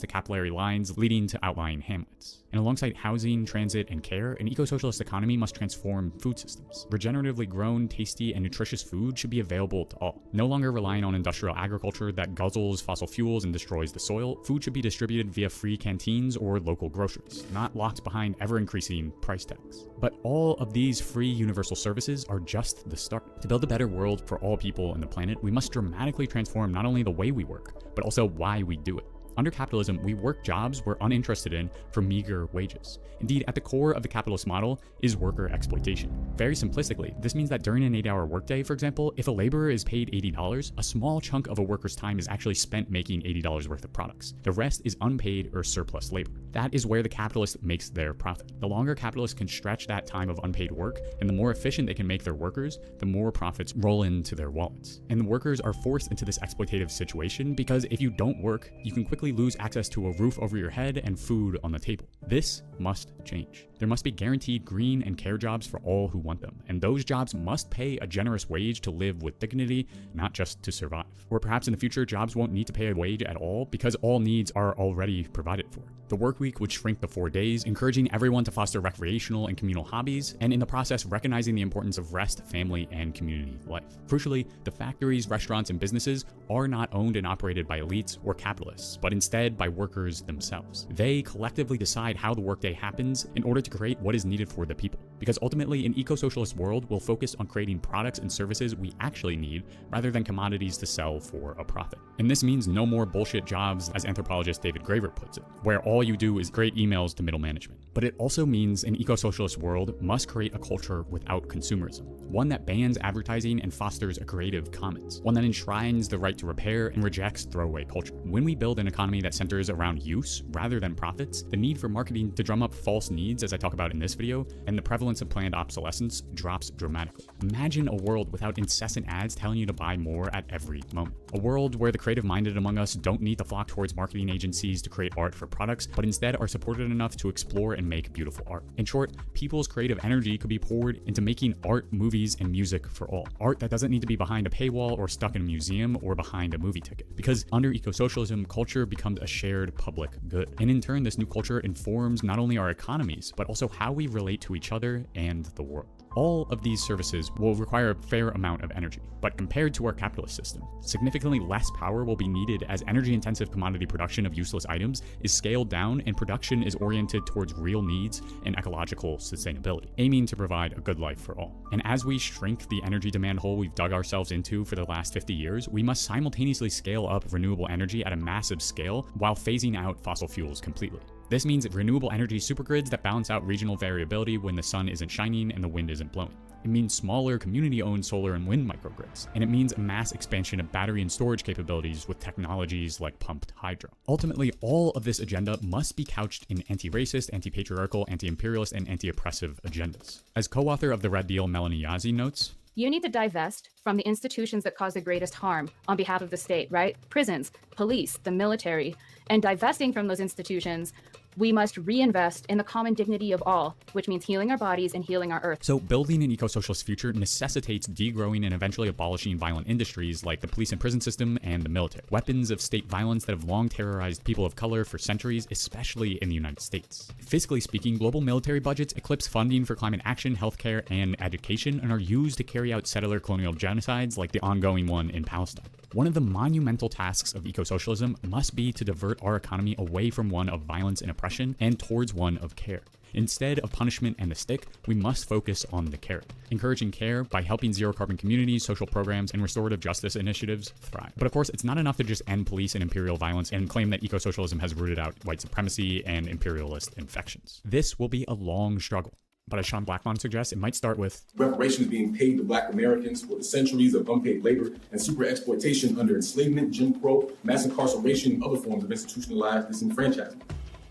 to capillary lines leading to outlying hamlets." And alongside housing, transit, and care, an eco-socialist economy must transform food systems. Regeneratively grown, tasty, and nutritious food should be available to all. No longer relying on industrial agriculture that guzzles fossil fuels and destroys the soil, food should be distributed via free canteens or local groceries, not locked behind ever-increasing price tags. But all of these free universal services are just the start. To build a better world for all people on the planet, we must dramatically transform not only the way we work, but also why we do it. Under capitalism, we work jobs we're uninterested in for meager wages. Indeed, at the core of the capitalist model is worker exploitation. Very simplistically, this means that during an 8-hour workday, for example, if a laborer is paid $80, a small chunk of a worker's time is actually spent making $80 worth of products. The rest is unpaid or surplus labor. That is where the capitalist makes their profit. The longer capitalists can stretch that time of unpaid work, and the more efficient they can make their workers, the more profits roll into their wallets. And the workers are forced into this exploitative situation because if you don't work, you can quickly lose access to a roof over your head and food on the table. This must change. There must be guaranteed green and care jobs for all who want them, and those jobs must pay a generous wage to live with dignity, not just to survive. Or perhaps in the future, jobs won't need to pay a wage at all because all needs are already provided for. The work week would shrink to 4 days, encouraging everyone to foster recreational and communal hobbies, and in the process recognizing the importance of rest, family, and community life. Crucially, the factories, restaurants, and businesses are not owned and operated by elites or capitalists, but instead by workers themselves. They collectively decide how the workday happens in order to create what is needed for the people. Because ultimately, an eco-socialist world will focus on creating products and services we actually need rather than commodities to sell for a profit. And this means no more bullshit jobs, as anthropologist David Graeber puts it, where all you do is create emails to middle management. But it also means an eco-socialist world must create a culture without consumerism, one that bans advertising and fosters a creative commons, one that enshrines the right to repair and rejects throwaway culture. When we build an economy that centers around use rather than profits, the need for marketing to drum up false needs, as I talk about in this video, and the prevalence of planned obsolescence drops dramatically. Imagine a world without incessant ads telling you to buy more at every moment. A world where the creative-minded among us don't need to flock towards marketing agencies to create art for products, but instead are supported enough to explore and make beautiful art. In short, people's creative energy could be poured into making art, movies, and music for all. Art that doesn't need to be behind a paywall or stuck in a museum or behind a movie ticket. Because under eco-socialism, culture becomes a shared public good. And in turn, this new culture informs not only our economies, but also how we relate to each other and the world. All of these services will require a fair amount of energy, but compared to our capitalist system, significantly less power will be needed as energy-intensive commodity production of useless items is scaled down and production is oriented towards real needs and ecological sustainability, aiming to provide a good life for all. And as we shrink the energy demand hole we've dug ourselves into for the last 50 years, we must simultaneously scale up renewable energy at a massive scale while phasing out fossil fuels completely. This means renewable energy supergrids that balance out regional variability when the sun isn't shining and the wind isn't blowing. It means smaller community-owned solar and wind microgrids. And it means a mass expansion of battery and storage capabilities with technologies like pumped hydro. Ultimately, all of this agenda must be couched in anti-racist, anti-patriarchal, anti-imperialist, and anti-oppressive agendas. As co-author of The Red Deal, Melanie Yazzie notes, you need to divest from the institutions that cause the greatest harm on behalf of the state, right? Prisons, police, the military. And divesting from those institutions, we must reinvest in the common dignity of all, which means healing our bodies and healing our earth. So building an eco-socialist future necessitates degrowing and eventually abolishing violent industries like the police and prison system and the military. Weapons of state violence that have long terrorized people of color for centuries, especially in the United States. Fiscally speaking, global military budgets eclipse funding for climate action, healthcare, and education and are used to carry out settler colonial genocides like the ongoing one in Palestine. One of the monumental tasks of eco-socialism must be to divert our economy away from one of violence and oppression and towards one of care. Instead of punishment and the stick, we must focus on the carrot, encouraging care by helping zero-carbon communities, social programs, and restorative justice initiatives thrive. But of course, it's not enough to just end police and imperial violence and claim that eco-socialism has rooted out white supremacy and imperialist infections. This will be a long struggle. But as Sean Blackmon suggests, it might start with reparations being paid to Black Americans for the centuries of unpaid labor and super exploitation under enslavement, Jim Crow, mass incarceration, and other forms of institutionalized disenfranchisement.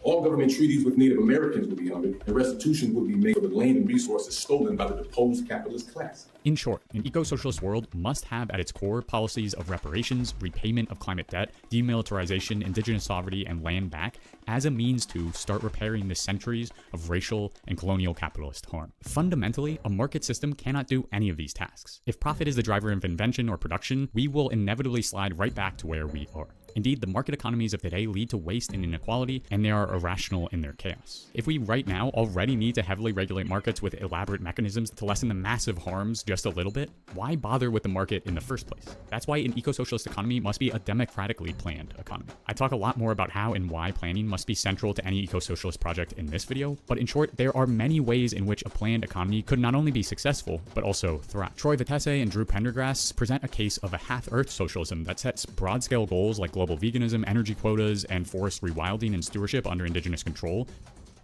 All government treaties with Native Americans would be honored, and restitution would be made for the land and resources stolen by the deposed capitalist class. In short, an eco-socialist world must have at its core policies of reparations, repayment of climate debt, demilitarization, indigenous sovereignty, and land back as a means to start repairing the centuries of racial and colonial capitalist harm. Fundamentally, a market system cannot do any of these tasks. If profit is the driver of invention or production, we will inevitably slide right back to where we are. Indeed, the market economies of today lead to waste and inequality, and they are irrational in their chaos. If we right now already need to heavily regulate markets with elaborate mechanisms to lessen the massive harms just a little bit, why bother with the market in the first place? That's why an eco-socialist economy must be a democratically planned economy. I talk a lot more about how and why planning must be central to any eco-socialist project in this video, but in short, there are many ways in which a planned economy could not only be successful, but also thrive. Troy Vitesse and Drew Pendergrass present a case of a half-earth socialism that sets broad-scale goals like global veganism, energy quotas, and forest rewilding and stewardship under indigenous control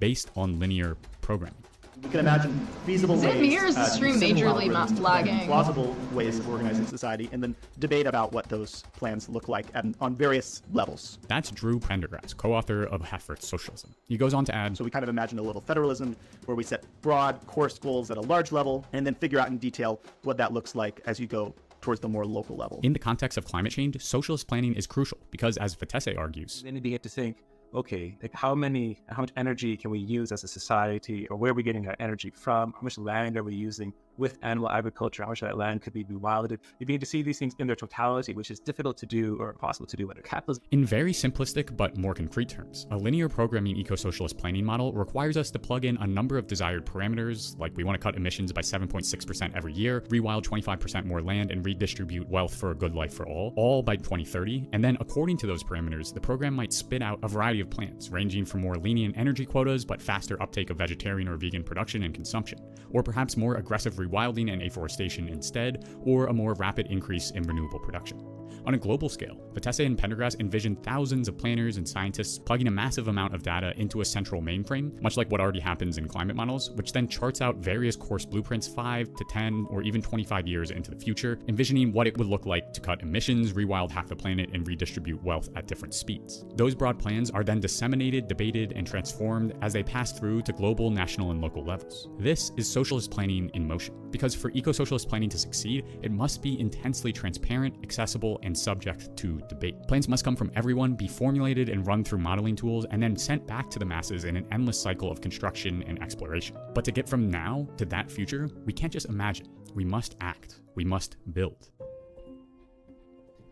based on linear programming. We can imagine feasible ways Mirrors the stream majorly lagging. plausible ways of organizing society, and then debate about what those plans look like on various levels. That's Drew Pendergrass, co-author of Half-Earth Socialism. He goes on to add, so we kind of imagine a little federalism where we set broad, coarse goals at a large level, and then figure out in detail what that looks like as you go towards the more local level. In the context of climate change, socialist planning is crucial because, as Vitesse argues, then you get to think, okay, like how much energy can we use as a society, or where are we getting our energy from? How much land are we using with animal agriculture? How much of that land could be rewilded? You need to see these things in their totality, which is difficult to do or impossible to do under capitalism. In very simplistic but more concrete terms, a linear programming eco-socialist planning model requires us to plug in a number of desired parameters, like we want to cut emissions by 7.6% every year, rewild 25% more land, and redistribute wealth for a good life for all by 2030. And then according to those parameters, the program might spit out a variety of plans, ranging from more lenient energy quotas but faster uptake of vegetarian or vegan production and consumption, or perhaps more aggressive rewilding and afforestation instead, or a more rapid increase in renewable production. On a global scale, Vitesse and Pendergrass envision thousands of planners and scientists plugging a massive amount of data into a central mainframe, much like what already happens in climate models, which then charts out various course blueprints 5 to 10 or even 25 years into the future, envisioning what it would look like to cut emissions, rewild half the planet, and redistribute wealth at different speeds. Those broad plans are then disseminated, debated, and transformed as they pass through to global, national, and local levels. This is socialist planning in motion, because for eco-socialist planning to succeed, it must be intensely transparent, accessible, controversial, and subject to debate. Plans must come from everyone, be formulated and run through modeling tools, and then sent back to the masses in an endless cycle of construction and exploration. But to get from now to that future, we can't just imagine. We must act. We must build.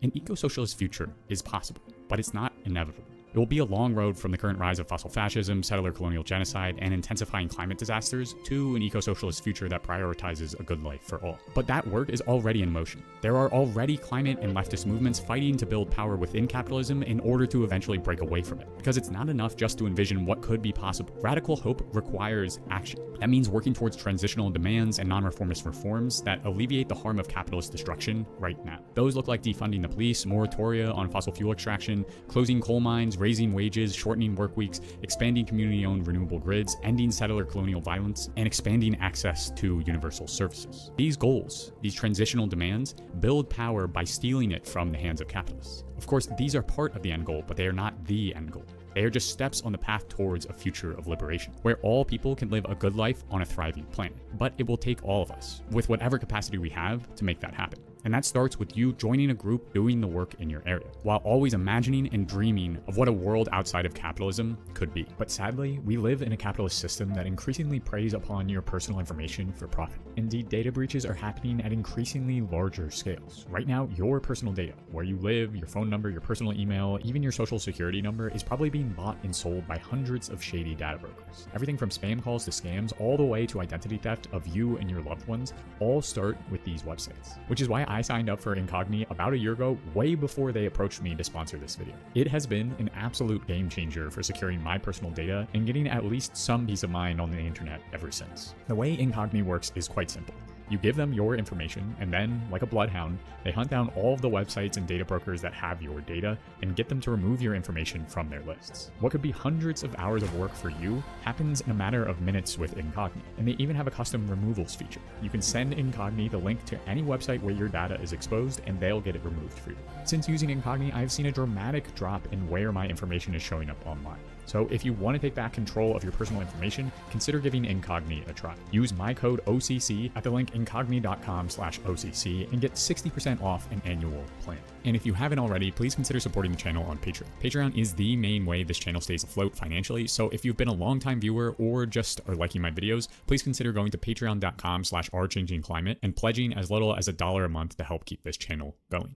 An eco-socialist future is possible, but it's not inevitable. It will be a long road from the current rise of fossil fascism, settler colonial genocide, and intensifying climate disasters to an eco-socialist future that prioritizes a good life for all. But that work is already in motion. There are already climate and leftist movements fighting to build power within capitalism in order to eventually break away from it. Because it's not enough just to envision what could be possible. Radical hope requires action. That means working towards transitional demands and non-reformist reforms that alleviate the harm of capitalist destruction right now. Those look like defunding the police, moratoria on fossil fuel extraction, closing coal mines, raising wages, shortening work weeks, expanding community-owned renewable grids, ending settler colonial violence, and expanding access to universal services. These goals, these transitional demands, build power by stealing it from the hands of capitalists. Of course, these are part of the end goal, but they are not the end goal. They are just steps on the path towards a future of liberation, where all people can live a good life on a thriving planet. But it will take all of us, with whatever capacity we have, to make that happen. And that starts with you joining a group doing the work in your area, while always imagining and dreaming of what a world outside of capitalism could be. But sadly, we live in a capitalist system that increasingly preys upon your personal information for profit. Indeed, data breaches are happening at increasingly larger scales. Right now, your personal data, where you live, your phone number, your personal email, even your social security number, is probably being bought and sold by hundreds of shady data brokers. Everything from spam calls to scams, all the way to identity theft of you and your loved ones, all start with these websites. Which is why I signed up for Incogni about a year ago, way before they approached me to sponsor this video. It has been an absolute game changer for securing my personal data and getting at least some peace of mind on the internet ever since. The way Incogni works is quite simple. You give them your information, and then, like a bloodhound, they hunt down all of the websites and data brokers that have your data and get them to remove your information from their lists. What could be hundreds of hours of work for you happens in a matter of minutes with Incogni, and they even have a custom removals feature. You can send Incogni the link to any website where your data is exposed, and they'll get it removed for you. Since using Incogni, I've seen a dramatic drop in where my information is showing up online. So if you want to take back control of your personal information, consider giving Incogni a try. Use my code OCC at the link incogni.com/OCC and get 60% off an annual plan. And if you haven't already, please consider supporting the channel on Patreon. Patreon is the main way this channel stays afloat financially, so if you've been a long-time viewer or just are liking my videos, please consider going to patreon.com/ourchangingclimate and pledging as little as $1 a month to help keep this channel going.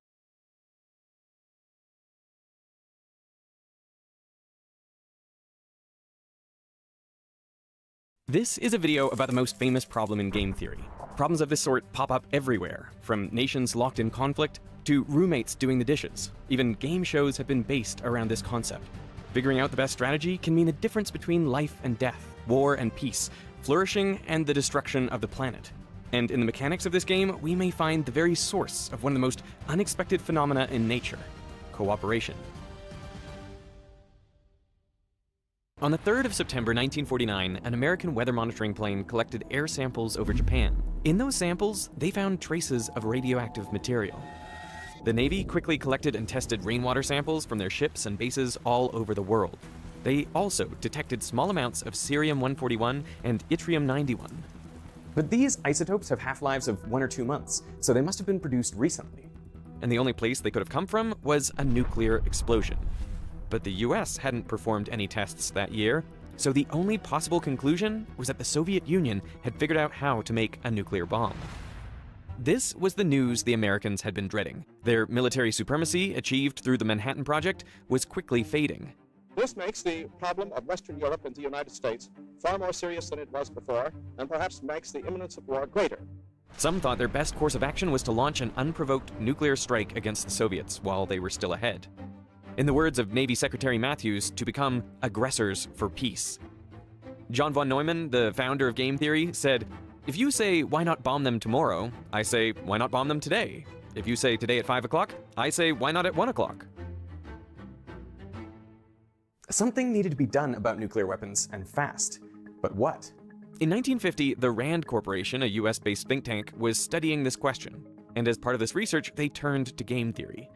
This is a video about the most famous problem in game theory. Problems of this sort pop up everywhere, from nations locked in conflict to roommates doing the dishes. Even game shows have been based around this concept. Figuring out the best strategy can mean the difference between life and death, war and peace, flourishing and the destruction of the planet. And in the mechanics of this game, we may find the very source of one of the most unexpected phenomena in nature: cooperation. On the 3rd of September 1949, an American weather monitoring plane collected air samples over Japan. In those samples, they found traces of radioactive material. The Navy quickly collected and tested rainwater samples from their ships and bases all over the world. They also detected small amounts of cerium-141 and yttrium-91. But these isotopes have half-lives of 1 or 2 months, so they must have been produced recently. And the only place they could have come from was a nuclear explosion. But the US hadn't performed any tests that year, so the only possible conclusion was that the Soviet Union had figured out how to make a nuclear bomb. This was the news the Americans had been dreading. Their military supremacy, achieved through the Manhattan Project, was quickly fading. This makes the problem of Western Europe and the United States far more serious than it was before, and perhaps makes the imminence of war greater. Some thought their best course of action was to launch an unprovoked nuclear strike against the Soviets while they were still ahead. In the words of Navy Secretary Matthews, to become aggressors for peace. John von Neumann, the founder of game theory, said, "If you say, why not bomb them tomorrow? I say, why not bomb them today? If you say today at 5 o'clock, I say, why not at 1 o'clock? Something needed to be done about nuclear weapons, and fast. But what? In 1950, the RAND Corporation, a US-based think tank, was studying this question. And as part of this research, they turned to game theory.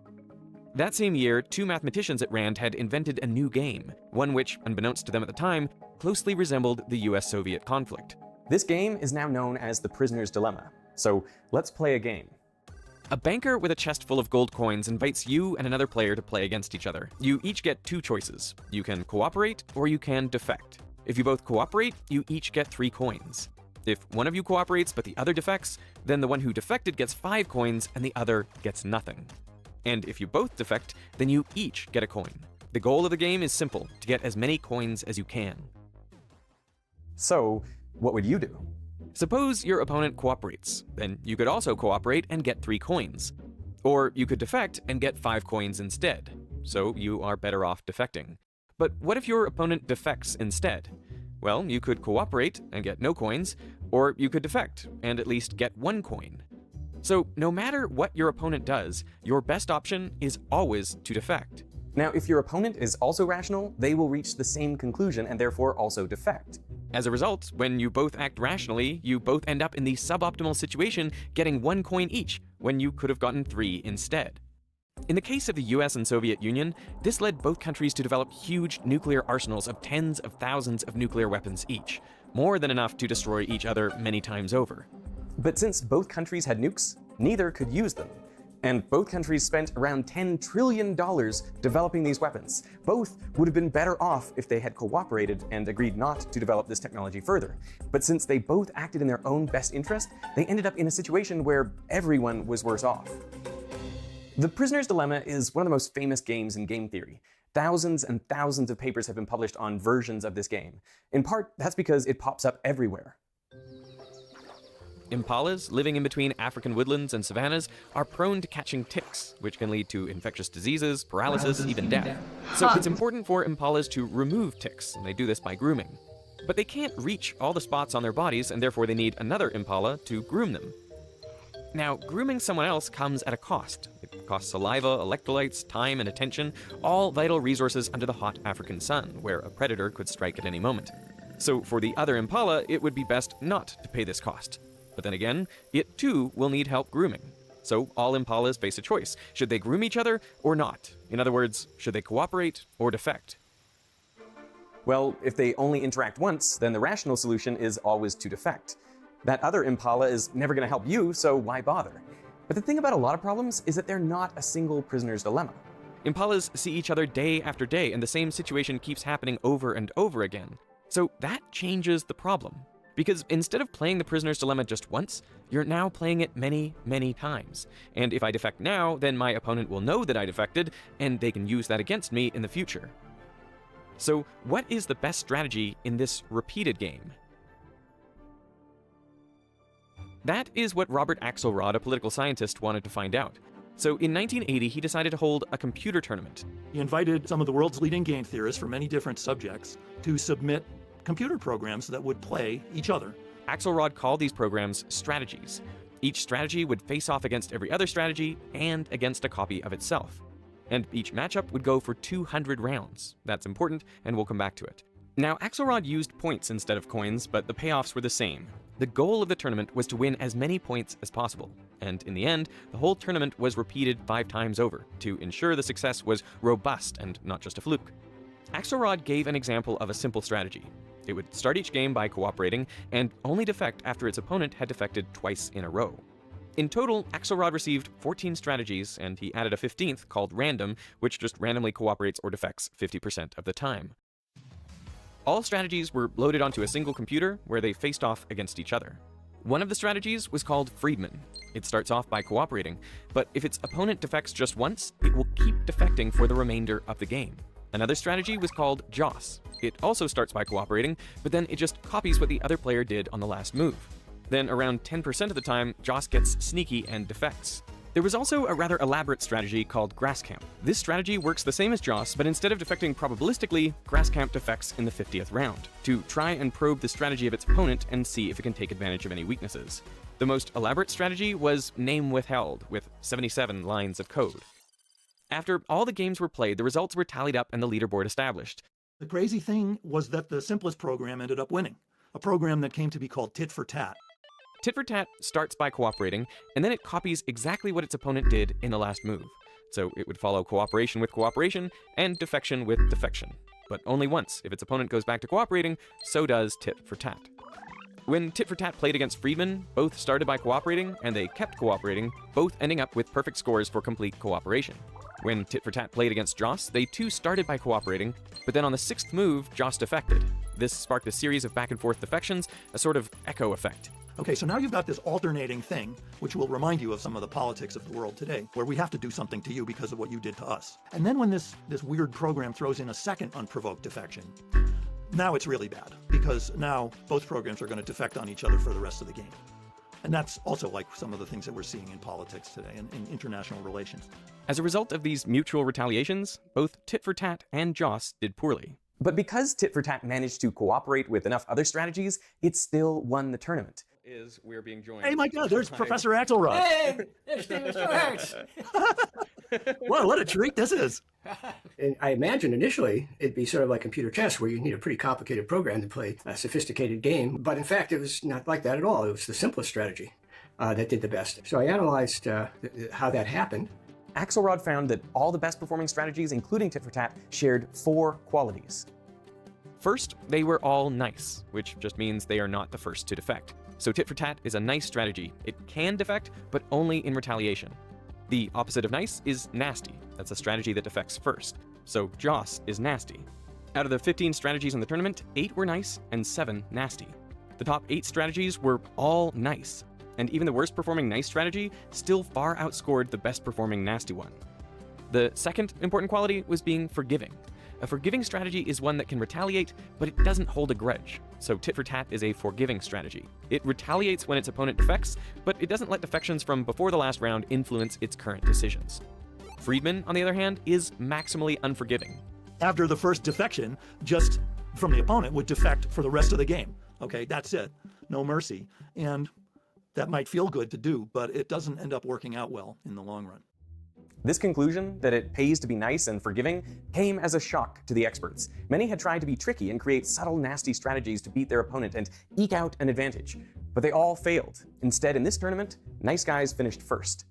That same year, 2 mathematicians at RAND had invented a new game, one which, unbeknownst to them at the time, closely resembled the US-Soviet conflict. This game is now known as the Prisoner's Dilemma. So let's play a game. A banker with a chest full of gold coins invites you and another player to play against each other. You each get 2 choices. You can cooperate or you can defect. If you both cooperate, you each get 3 coins. If one of you cooperates but the other defects, then the one who defected gets 5 coins and the other gets nothing. And if you both defect, then you each get a coin. The goal of the game is simple, to get as many coins as you can. So, what would you do? Suppose your opponent cooperates, then you could also cooperate and get 3 coins. Or you could defect and get 5 coins instead, so you are better off defecting. But what if your opponent defects instead? Well, you could cooperate and get no coins, or you could defect and at least get 1 coin. So no matter what your opponent does, your best option is always to defect. Now, if your opponent is also rational, they will reach the same conclusion and therefore also defect. As a result, when you both act rationally, you both end up in the suboptimal situation getting 1 coin each, when you could have gotten 3 instead. In the case of the US and Soviet Union, this led both countries to develop huge nuclear arsenals of tens of thousands of nuclear weapons each, more than enough to destroy each other many times over. But since both countries had nukes, neither could use them. And both countries spent around $10 trillion developing these weapons. Both would have been better off if they had cooperated and agreed not to develop this technology further. But since they both acted in their own best interest, they ended up in a situation where everyone was worse off. The Prisoner's Dilemma is one of the most famous games in game theory. Thousands and thousands of papers have been published on versions of this game. In part, that's because it pops up everywhere. Impalas, living in between African woodlands and savannas, are prone to catching ticks, which can lead to infectious diseases, paralysis, even death. So it's important for impalas to remove ticks, and they do this by grooming. But they can't reach all the spots on their bodies, and therefore they need another impala to groom them. Now, grooming someone else comes at a cost. It costs saliva, electrolytes, time, and attention, all vital resources under the hot African sun, where a predator could strike at any moment. So for the other impala, it would be best not to pay this cost. But then again, it too will need help grooming. So all impalas face a choice. Should they groom each other or not? In other words, should they cooperate or defect? Well, if they only interact once, then the rational solution is always to defect. That other impala is never going to help you, so why bother? But the thing about a lot of problems is that they're not a single prisoner's dilemma. Impalas see each other day after day, and the same situation keeps happening over and over again. So that changes the problem. Because instead of playing the prisoner's dilemma just once, you're now playing it many, many times. And if I defect now, then my opponent will know that I defected, and they can use that against me in the future. So what is the best strategy in this repeated game? That is what Robert Axelrod, a political scientist, wanted to find out. So in 1980, he decided to hold a computer tournament. He invited some of the world's leading game theorists from many different subjects to submit computer programs that would play each other. Axelrod called these programs strategies. Each strategy would face off against every other strategy and against a copy of itself. And each matchup would go for 200 rounds. That's important, and we'll come back to it. Now, Axelrod used points instead of coins, but the payoffs were the same. The goal of the tournament was to win as many points as possible. And in the end, the whole tournament was repeated 5 times over to ensure the success was robust and not just a fluke. Axelrod gave an example of a simple strategy. It would start each game by cooperating and only defect after its opponent had defected twice in a row. In total, Axelrod received 14 strategies, and he added a 15th called random, which just randomly cooperates or defects 50% of the time. All strategies were loaded onto a single computer where they faced off against each other. One of the strategies was called Friedman. It starts off by cooperating, but if its opponent defects just once, it will keep defecting for the remainder of the game. Another strategy was called Joss. It also starts by cooperating, but then it just copies what the other player did on the last move. Then around 10% of the time, Joss gets sneaky and defects. There was also a rather elaborate strategy called Grascamp. This strategy works the same as Joss, but instead of defecting probabilistically, Grascamp defects in the 50th round, to try and probe the strategy of its opponent and see if it can take advantage of any weaknesses. The most elaborate strategy was Name Withheld, with 77 lines of code. After all the games were played, the results were tallied up and the leaderboard established. The crazy thing was that the simplest program ended up winning, a program that came to be called Tit for Tat. Tit for Tat starts by cooperating, and then it copies exactly what its opponent did in the last move. So it would follow cooperation with cooperation and defection with defection. But only once. If its opponent goes back to cooperating, so does Tit for Tat. When Tit for Tat played against Friedman, both started by cooperating, and they kept cooperating, both ending up with perfect scores for complete cooperation. When Tit for Tat played against Joss, they too started by cooperating, but then on the 6th move, Joss defected. This sparked a series of back-and-forth defections, a sort of echo effect. Okay, so now you've got this alternating thing, which will remind you of some of the politics of the world today, where we have to do something to you because of what you did to us. And then when this weird program throws in a second unprovoked defection, now it's really bad, because now both programs are going to defect on each other for the rest of the game. And that's also like some of the things that we're seeing in politics today and in international relations. As a result of these mutual retaliations, both Tit for Tat and Joss did poorly. But because Tit for Tat managed to cooperate with enough other strategies, it still won the tournament. We're being joined. Hey, my God, there's Professor Axelrod. Hey, there's Steven Schwartz. Well, what a treat this is. And I imagine initially it'd be sort of like computer chess, where you need a pretty complicated program to play a sophisticated game. But in fact, it was not like that at all. It was the simplest strategy that did the best. So I analyzed how that happened. Axelrod found that all the best performing strategies, including Tit for Tat, shared 4 qualities. First, they were all nice, which just means they are not the first to defect. So Tit for Tat is a nice strategy. It can defect, but only in retaliation. The opposite of nice is nasty. That's a strategy that defects first. So Joss is nasty. Out of the 15 strategies in the tournament, 8 were nice and 7 nasty. The top 8 strategies were all nice. And even the worst performing nice strategy still far outscored the best performing nasty one. The second important quality was being forgiving. A forgiving strategy is one that can retaliate, but it doesn't hold a grudge. So Tit for Tat is a forgiving strategy. It retaliates when its opponent defects, but it doesn't let defections from before the last round influence its current decisions. Friedman, on the other hand, is maximally unforgiving. After the first defection, just from the opponent would defect for the rest of the game. Okay, that's it. No mercy. And that might feel good to do, but it doesn't end up working out well in the long run. This conclusion, that it pays to be nice and forgiving, came as a shock to the experts. Many had tried to be tricky and create subtle, nasty strategies to beat their opponent and eke out an advantage. But they all failed. Instead, in this tournament, nice guys finished first.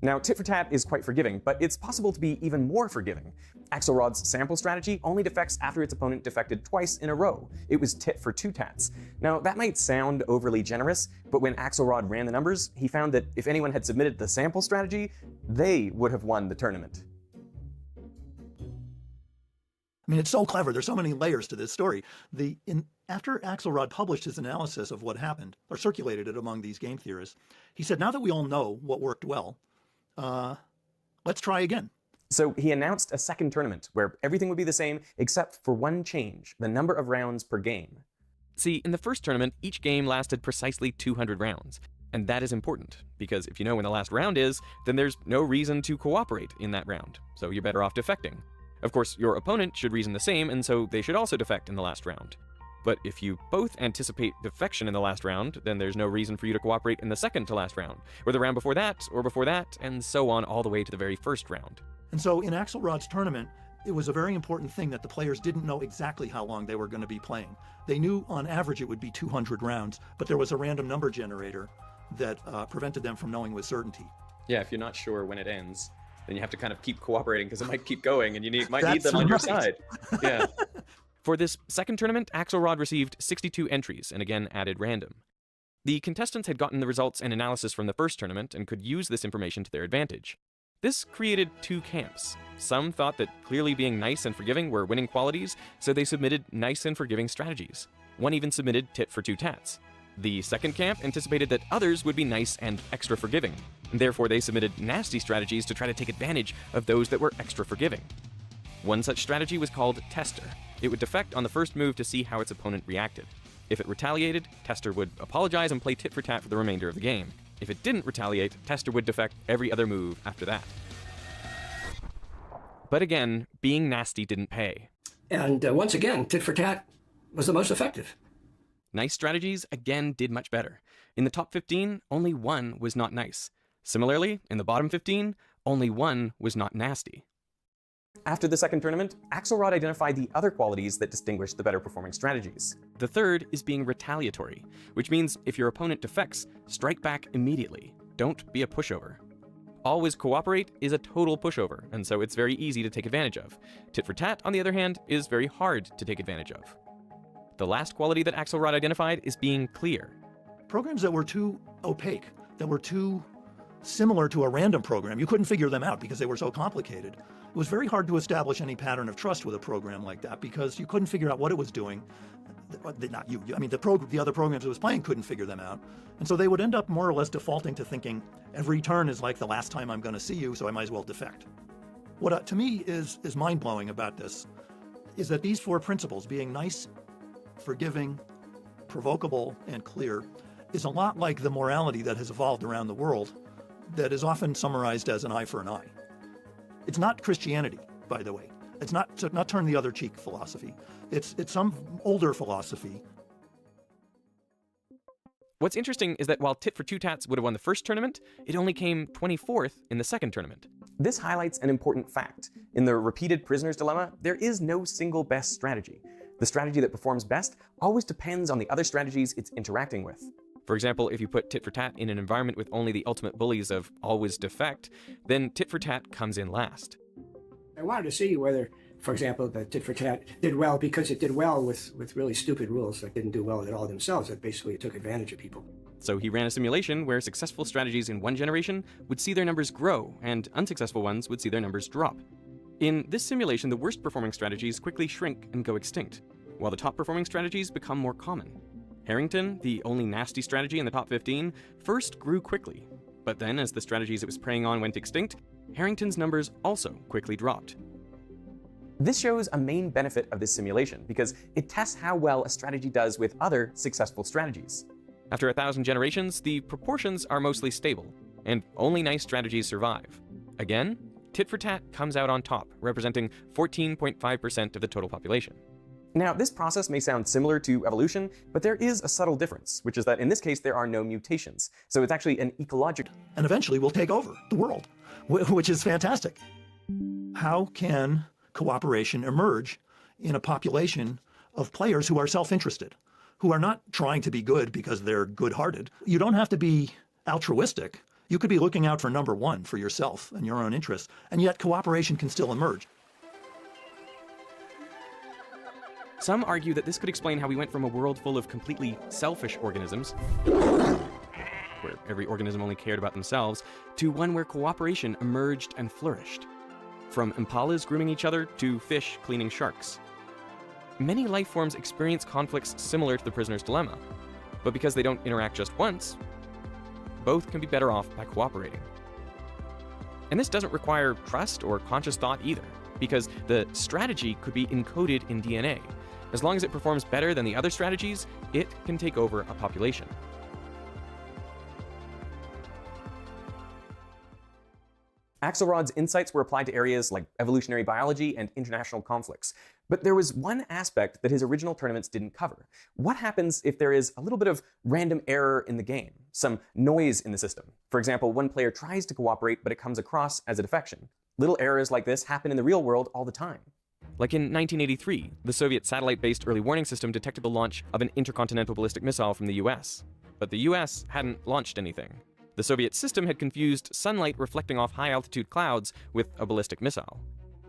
Now, Tit for Tat is quite forgiving, but it's possible to be even more forgiving. Axelrod's sample strategy only defects after its opponent defected twice in a row. It was Tit for 2 tats. Now, that might sound overly generous, but when Axelrod ran the numbers, he found that if anyone had submitted the sample strategy, they would have won the tournament. I mean, it's so clever. There's so many layers to this story. After Axelrod published his analysis of what happened, or circulated it among these game theorists, he said, now that we all know what worked well, let's try again. So he announced a second tournament where everything would be the same except for one change, the number of rounds per game. See, in the first tournament, each game lasted precisely 200 rounds. And that is important, because if you know when the last round is, then there's no reason to cooperate in that round, so you're better off defecting. Of course, your opponent should reason the same, and so they should also defect in the last round. But if you both anticipate defection in the last round, then there's no reason for you to cooperate in the second to last round, or the round before that, and so on all the way to the very first round. And so in Axelrod's tournament, it was a very important thing that the players didn't know exactly how long they were going to be playing. They knew on average it would be 200 rounds, but there was a random number generator that prevented them from knowing with certainty. Yeah, if you're not sure when it ends, then you have to kind of keep cooperating because it might keep going and you might need them on your side. Yeah. For this second tournament, Axelrod received 62 entries and again added random. The contestants had gotten the results and analysis from the first tournament and could use this information to their advantage. This created 2 camps. Some thought that clearly being nice and forgiving were winning qualities, so they submitted nice and forgiving strategies. One even submitted Tit for 2 tats. The second camp anticipated that others would be nice and extra forgiving, and therefore they submitted nasty strategies to try to take advantage of those that were extra forgiving. One such strategy was called Tester. It would defect on the first move to see how its opponent reacted. If it retaliated, Tester would apologize and play tit for tat for the remainder of the game. If it didn't retaliate, Tester would defect every other move after that. But again, being nasty didn't pay. And once again, tit for tat was the most effective. Nice strategies again did much better. In the top 15, only 1 was not nice. Similarly, in the bottom 15, only 1 was not nasty. After the second tournament, Axelrod identified the other qualities that distinguished the better performing strategies. The third is being retaliatory, which means if your opponent defects, strike back immediately. Don't be a pushover. Always cooperate is a total pushover, and so it's very easy to take advantage of. Tit for tat, on the other hand, is very hard to take advantage of. The last quality that Axelrod identified is being clear. programs that were too opaque, that were too similar to a random program. You couldn't figure them out because they were so complicated. It was very hard to establish any pattern of trust with a program like that because you couldn't figure out what it was doing. Not you, I mean the other programs it was playing couldn't figure them out. And so they would end up more or less defaulting to thinking every turn is like the last time I'm going to see you, so I might as well defect. What to me is mind-blowing about this is that these four principles, being nice, forgiving, provocable, and clear, is a lot like the morality that has evolved around the world that is often summarized as an eye for an eye. It's not Christianity, by the way. It's not turn the other cheek philosophy. It's some older philosophy. What's interesting is that while Tit for Tats would have won the first tournament, it only came 24th in the second tournament. This highlights an important fact. In the repeated prisoner's dilemma, there is no single best strategy. The strategy that performs best always depends on the other strategies it's interacting with. For example, if you put Tit for Tat in an environment with only the ultimate bullies of always defect, then Tit for Tat comes in last. I wanted to see whether, for example, the Tit for Tat did well because it did well with really stupid rules that didn't do well at all themselves, that basically took advantage of people. So he ran a simulation where successful strategies in one generation would see their numbers grow, and unsuccessful ones would see their numbers drop. In this simulation, the worst performing strategies quickly shrink and go extinct, while the top performing strategies become more common. Harrington, the only nasty strategy in the top 15, first grew quickly, but then as the strategies it was preying on went extinct, Harrington's numbers also quickly dropped. This shows a main benefit of this simulation because it tests how well a strategy does with other successful strategies. After 1,000 generations, the proportions are mostly stable, and only nice strategies survive. Again, Tit for Tat comes out on top, representing 14.5% of the total population. Now, this process may sound similar to evolution, but there is a subtle difference, which is that in this case there are no mutations. So it's actually an ecological... And eventually we'll take over the world, which is fantastic. How can cooperation emerge in a population of players who are self-interested, who are not trying to be good because they're good-hearted? You don't have to be altruistic. You could be looking out for number one, for yourself and your own interests, and yet cooperation can still emerge. Some argue that this could explain how we went from a world full of completely selfish organisms, where every organism only cared about themselves, to one where cooperation emerged and flourished. From impalas grooming each other to fish cleaning sharks. Many life forms experience conflicts similar to the prisoner's dilemma, but because they don't interact just once, both can be better off by cooperating. And this doesn't require trust or conscious thought either, because the strategy could be encoded in DNA. As long as it performs better than the other strategies, it can take over a population. Axelrod's insights were applied to areas like evolutionary biology and international conflicts. But there was one aspect that his original tournaments didn't cover. What happens if there is a little bit of random error in the game, some noise in the system? For example, one player tries to cooperate, but it comes across as a defection. Little errors like this happen in the real world all the time. Like in 1983, the Soviet satellite-based early warning system detected the launch of an intercontinental ballistic missile from the US. But the US hadn't launched anything. The Soviet system had confused sunlight reflecting off high-altitude clouds with a ballistic missile.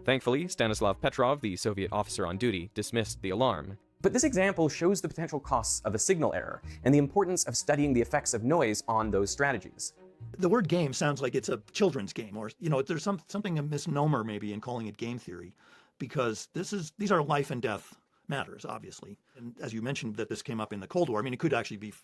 Thankfully, Stanislav Petrov, the Soviet officer on duty, dismissed the alarm. But this example shows the potential costs of a signal error and the importance of studying the effects of noise on those strategies. The word game sounds like it's a children's game, or there's something a misnomer maybe in calling it game theory, because these are life and death matters, obviously. And as you mentioned that this came up in the Cold War, I mean, it could actually be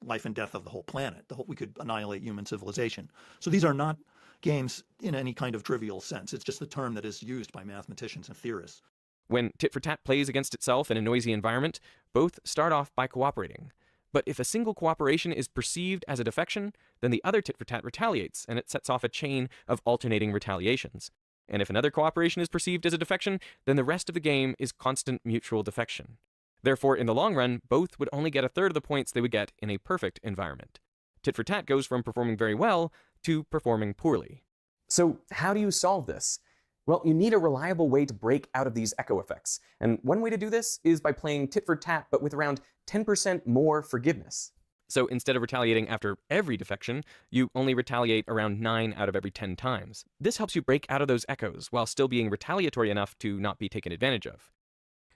life and death of the whole planet. We could annihilate human civilization. So these are not games in any kind of trivial sense. It's just the term that is used by mathematicians and theorists. When Tit for Tat plays against itself in a noisy environment, both start off by cooperating. But if a single cooperation is perceived as a defection, then the other Tit for Tat retaliates, and it sets off a chain of alternating retaliations. And if another cooperation is perceived as a defection, then the rest of the game is constant mutual defection. Therefore, in the long run, both would only get a third of the points they would get in a perfect environment. Tit for Tat goes from performing very well to performing poorly. So how do you solve this? Well, you need a reliable way to break out of these echo effects. And one way to do this is by playing tit for tat, but with around 10% more forgiveness. So instead of retaliating after every defection, you only retaliate around 9 out of every 10 times. This helps you break out of those echoes while still being retaliatory enough to not be taken advantage of.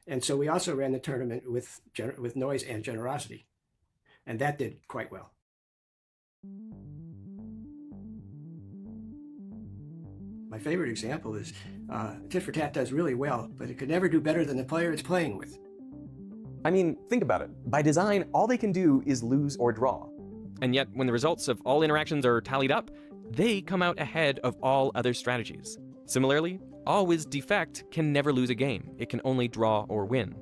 And so we also ran the tournament with noise and generosity. And that did quite well. My favorite example is tit for tat does really well, but it could never do better than the player it's playing with. I mean, think about it. By design, all they can do is lose or draw. And yet, when the results of all interactions are tallied up, they come out ahead of all other strategies. Similarly, always defect can never lose a game. It can only draw or win.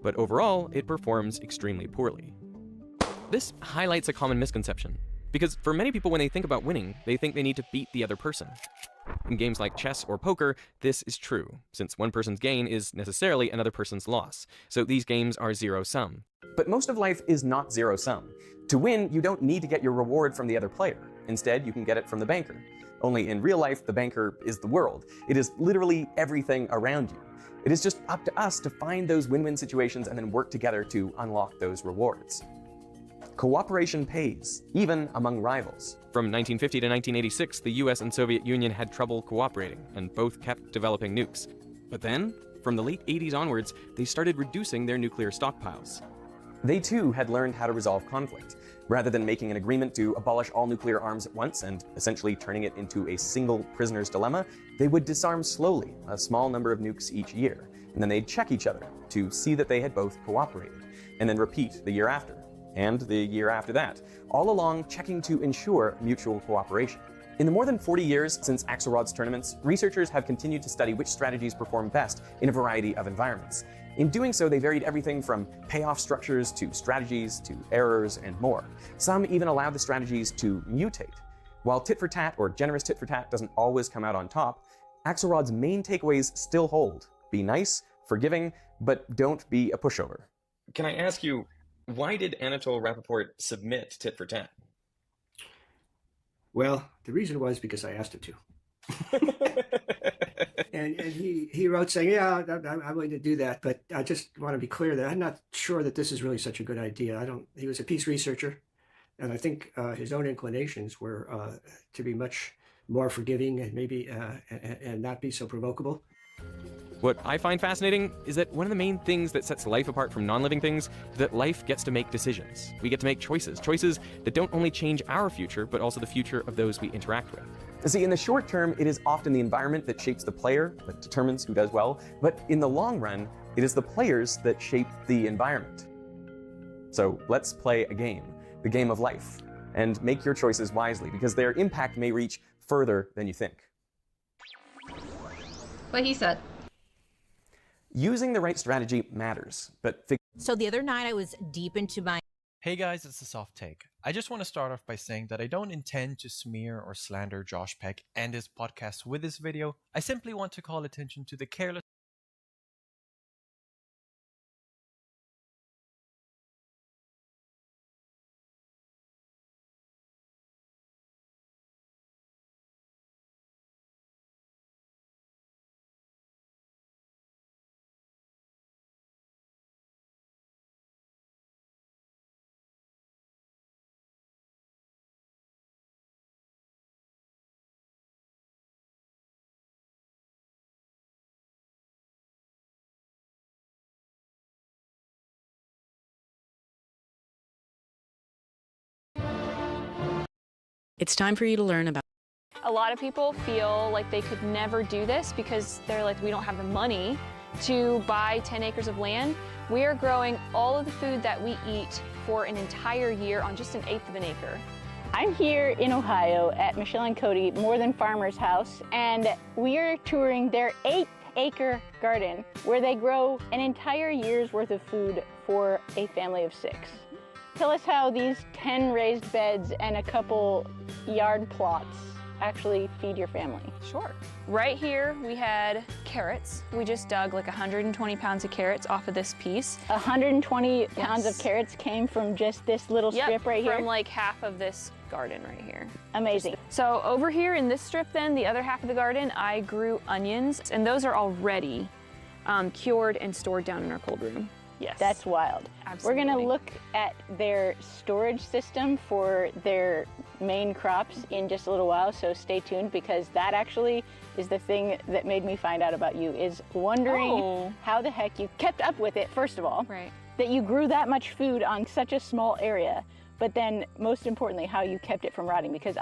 But overall, it performs extremely poorly. This highlights a common misconception, because for many people when they think about winning, they think they need to beat the other person. In games like chess or poker, this is true, since one person's gain is necessarily another person's loss, so these games are zero-sum. But most of life is not zero-sum. To win, you don't need to get your reward from the other player. Instead, you can get it from the banker. Only in real life, the banker is the world. It is literally everything around you. It is just up to us to find those win-win situations and then work together to unlock those rewards. Cooperation pays, even among rivals. From 1950 to 1986, the US and Soviet Union had trouble cooperating, and both kept developing nukes. But then, from the late 80s onwards, they started reducing their nuclear stockpiles. They too had learned how to resolve conflict. Rather than making an agreement to abolish all nuclear arms at once and essentially turning it into a single prisoner's dilemma, they would disarm slowly, a small number of nukes each year, and then they'd check each other to see that they had both cooperated, and then repeat the year after, and the year after that, all along checking to ensure mutual cooperation. In the more than 40 years since Axelrod's tournaments, researchers have continued to study which strategies perform best in a variety of environments. In doing so, they varied everything from payoff structures to strategies to errors and more. Some even allowed the strategies to mutate. While tit for tat or generous tit for tat doesn't always come out on top, Axelrod's main takeaways still hold. Be nice, forgiving, but don't be a pushover. Can I ask you, why did Anatole Rappaport submit tit for tat? Well, the reason was because I asked him to. and he wrote saying, yeah, I'm willing to do that, but I just want to be clear that I'm not sure that this is really such a good idea. He was a peace researcher, and I think his own inclinations were to be much more forgiving and maybe and not be so provocable. What I find fascinating is that one of the main things that sets life apart from non-living things is that life gets to make decisions. We get to make choices that don't only change our future, but also the future of those we interact with. See, in the short term, it is often the environment that shapes the player, that determines who does well, but in the long run, it is the players that shape the environment. So let's play a game, the game of life, and make your choices wisely, because their impact may reach further than you think. What he said. Using the right strategy matters, but So the other night I was deep into my... Hey guys, it's a soft take. I just want to start off by saying that I don't intend to smear or slander Josh Peck and his podcast with this video. I simply want to call attention to the careless It's time for you to learn about. A lot of people feel like they could never do this because they're like, we don't have the money to buy 10 acres of land. We are growing all of the food that we eat for an entire year on just 1/8 of an acre. I'm here in Ohio at Michelle and Cody More Than Farmers House, and we are touring their 8-acre garden where they grow an entire year's worth of food for a family of 6. Tell us how these 10 raised beds and a couple yard plots actually feed your family. Sure. Right here we had carrots. We just dug like 120 pounds of carrots off of this piece. 120 pounds of carrots came from just this little strip right here? From like half of this garden right here. Amazing. So over here in this strip then, the other half of the garden, I grew onions, and those are already cured and stored down in our cold room. Yes. That's wild. Absolutely. We're gonna look at their storage system for their main crops in just a little while, so stay tuned, because that actually is the thing that made me find out about you, is wondering how the heck you kept up with it, first of all. Right. That you grew that much food on such a small area. but then most importantly, how you kept it from rotting. Because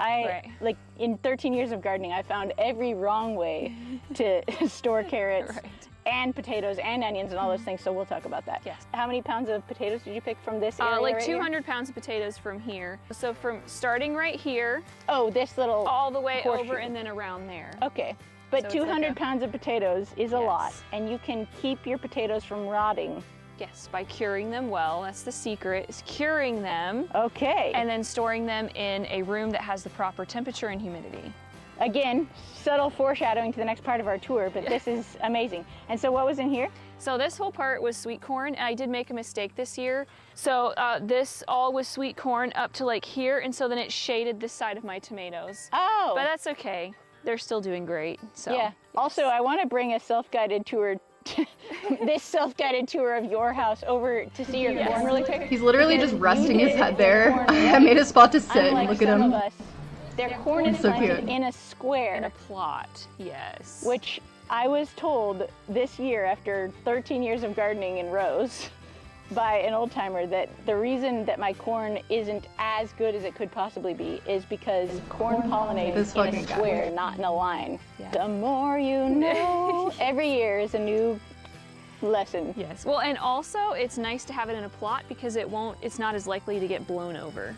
like in 13 years of gardening, I found every wrong way to store carrots and potatoes and onions and all those things. So we'll talk about that. Yes. How many pounds of potatoes did you pick from this area? Like right 200 pounds of potatoes from here. So from starting right here. Oh, this little all the way horseshoe. Over and then around there. Okay. But So 200 pounds of potatoes is a lot, and you can keep your potatoes from rotting. Yes, by curing them well. That's the secret, is curing them. Okay. And then storing them in a room that has the proper temperature and humidity. Again, subtle foreshadowing to the next part of our tour, but this is amazing. And so what was in here? So this whole part was sweet corn, and I did make a mistake this year. So this all was sweet corn up to like here, and so then it shaded this side of my tomatoes. Oh. But that's okay. They're still doing great. So yeah. Also, I want to bring a self-guided tour, this self-guided tour of your house over to see your corn really quick. He's literally just resting his head there. I made a spot to sit and look at him. Their corn is so planted cute. in a square. In a plot, yes. Which I was told this year, after 13 years of gardening in rows, by an old timer, that the reason that my corn isn't as good as it could possibly be is because corn pollinates in a square, not in a line. Yeah. The more you know. Every year is a new lesson. Yes. Well, and also it's nice to have it in a plot because it's not as likely to get blown over.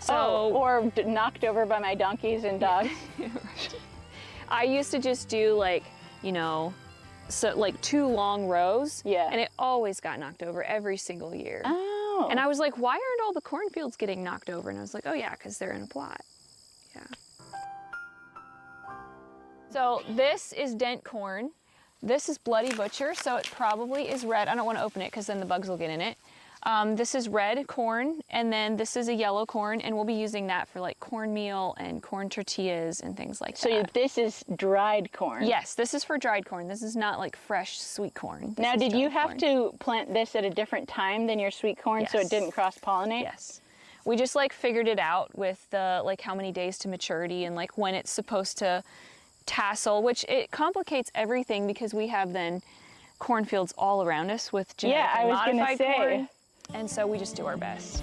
So, or knocked over by my donkeys and dogs. I used to just do like, so like 2 long rows. Yeah. And it always got knocked over every single year. Oh. And I was like, why aren't all the cornfields getting knocked over? And I was like, oh yeah, because they're in a plot. Yeah. So this is dent corn. This is bloody butcher, so it probably is red. I don't want to open it because then the bugs will get in it. This is red corn, and then this is a yellow corn, and we'll be using that for like cornmeal and corn tortillas and things like that. So this is dried corn? Yes, this is for dried corn. This is not like fresh sweet corn. Now, did you have to plant this at a different time than your sweet corn so it didn't cross-pollinate? Yes. We just like figured it out with the like how many days to maturity and like when it's supposed to tassel, which it complicates everything because we have then cornfields all around us with genetically modified corn. And so we just do our best.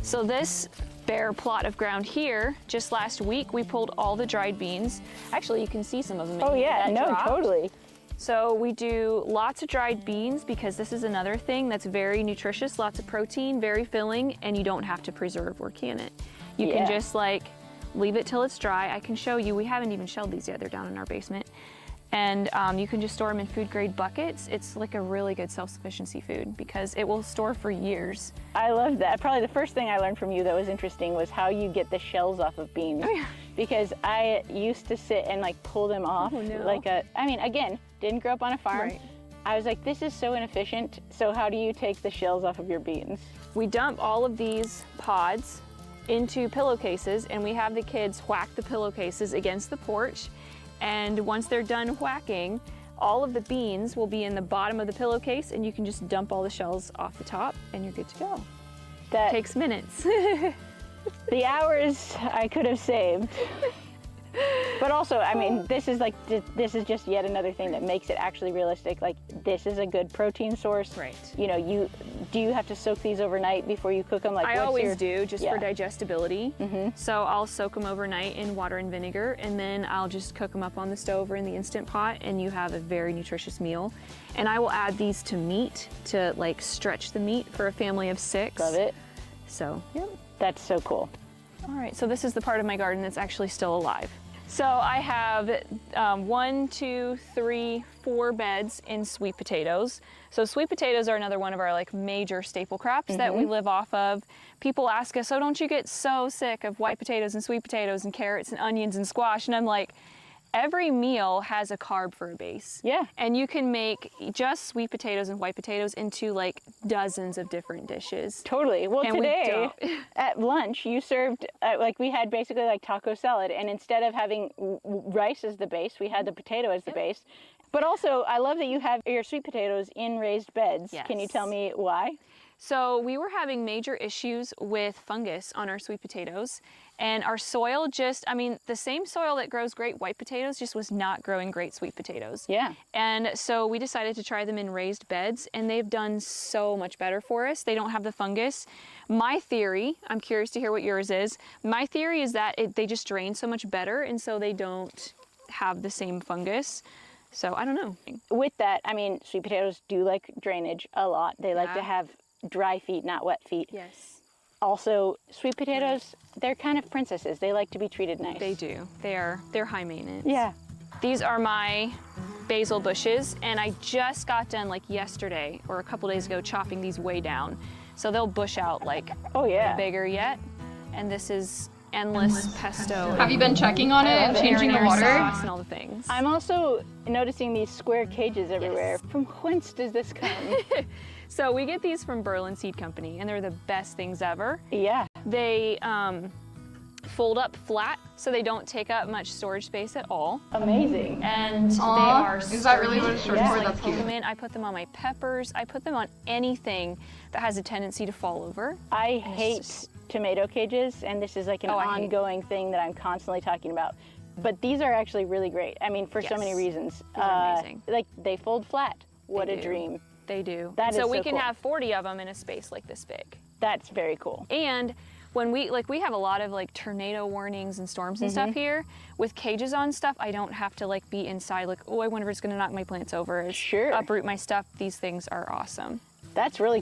So this bare plot of ground here, just last week we pulled all the dried beans. Actually, you can see some of them. Oh yeah, no, totally. So we do lots of dried beans because this is another thing that's very nutritious, lots of protein, very filling, and you don't have to preserve or can it. You can just like leave it till it's dry. I can show you, we haven't even shelled these yet, they're down in our basement. And you can just store them in food grade buckets. It's like a really good self-sufficiency food because it will store for years. I love that. Probably the first thing I learned from you that was interesting was how you get the shells off of beans. Oh, yeah. Because I used to sit and like pull them off I mean, again, didn't grow up on a farm. Right. I was like, this is so inefficient. So how do you take the shells off of your beans? We dump all of these pods into pillowcases and we have the kids whack the pillowcases against the porch. And once they're done whacking, all of the beans will be in the bottom of the pillowcase and you can just dump all the shells off the top and you're good to go. That takes minutes. The hours I could have saved. But also, I mean, this is just yet another thing that makes it actually realistic. Like, this is a good protein source. Right. You know, do you have to soak these overnight before you cook them? Like, I always do, just for digestibility. Mm-hmm. So I'll soak them overnight in water and vinegar, and then I'll just cook them up on the stove or in the Instant Pot, and you have a very nutritious meal. And I will add these to meat to like stretch the meat for a family of 6. Love it. So, yep. That's so cool. All right, so this is the part of my garden that's actually still alive. So I have 1, 2, 3, 4 beds in sweet potatoes. So sweet potatoes are another one of our like major staple crops that we live off of. People ask us, oh, don't you get so sick of white potatoes and sweet potatoes and carrots and onions and squash? And I'm like, every meal has a carb for a base. Yeah. And you can make just sweet potatoes and white potatoes into like dozens of different dishes. Totally. Well, and today at lunch, you served, like we had basically like taco salad. And instead of having rice as the base, we had the potato as the base. But also, I love that you have your sweet potatoes in raised beds. Yes. Can you tell me why? So we were having major issues with fungus on our sweet potatoes, and our soil just, I mean, the same soil that grows great white potatoes just was not growing great sweet potatoes. Yeah. And so we decided to try them in raised beds, and they've done so much better for us. They don't have the fungus. My theory, I'm curious to hear what yours is, my theory is that they just drain so much better, and so they don't have the same fungus. So I don't know. With that, I mean, sweet potatoes do like drainage a lot. They like to have dry feet, not wet feet. Yes. Also, sweet potatoes, they're kind of princesses. They like to be treated nice. They do. They're high maintenance. Yeah. These are my basil bushes, and I just got done like yesterday or a couple days ago chopping these way down. So they'll bush out like bigger yet. And this is endless pesto. Have you been checking on it and changing the water? Sauce and all the things. I'm also noticing these square cages everywhere. From whence does this come? So we get these from Berlin Seed Company, and they're the best things ever. Yeah. They fold up flat, so they don't take up much storage space at all. Amazing. And they Aw, are is that really what it's short for? I That's put cute. them in. I put them on my peppers. I put them on anything that has a tendency to fall over. I hate tomato cages, and this is like an ongoing thing that I'm constantly talking about. But these are actually really great. I mean, for so many reasons. These are amazing. Like, they fold flat. What They a do. dream. They do. That is so we so can cool. have 40 of them in a space like this big. That's very cool. And when we have a lot of like tornado warnings and storms and stuff here. With cages on stuff, I don't have to like be inside like, oh, I wonder if it's gonna knock my plants over, uproot my stuff. These things are awesome. That's really cool.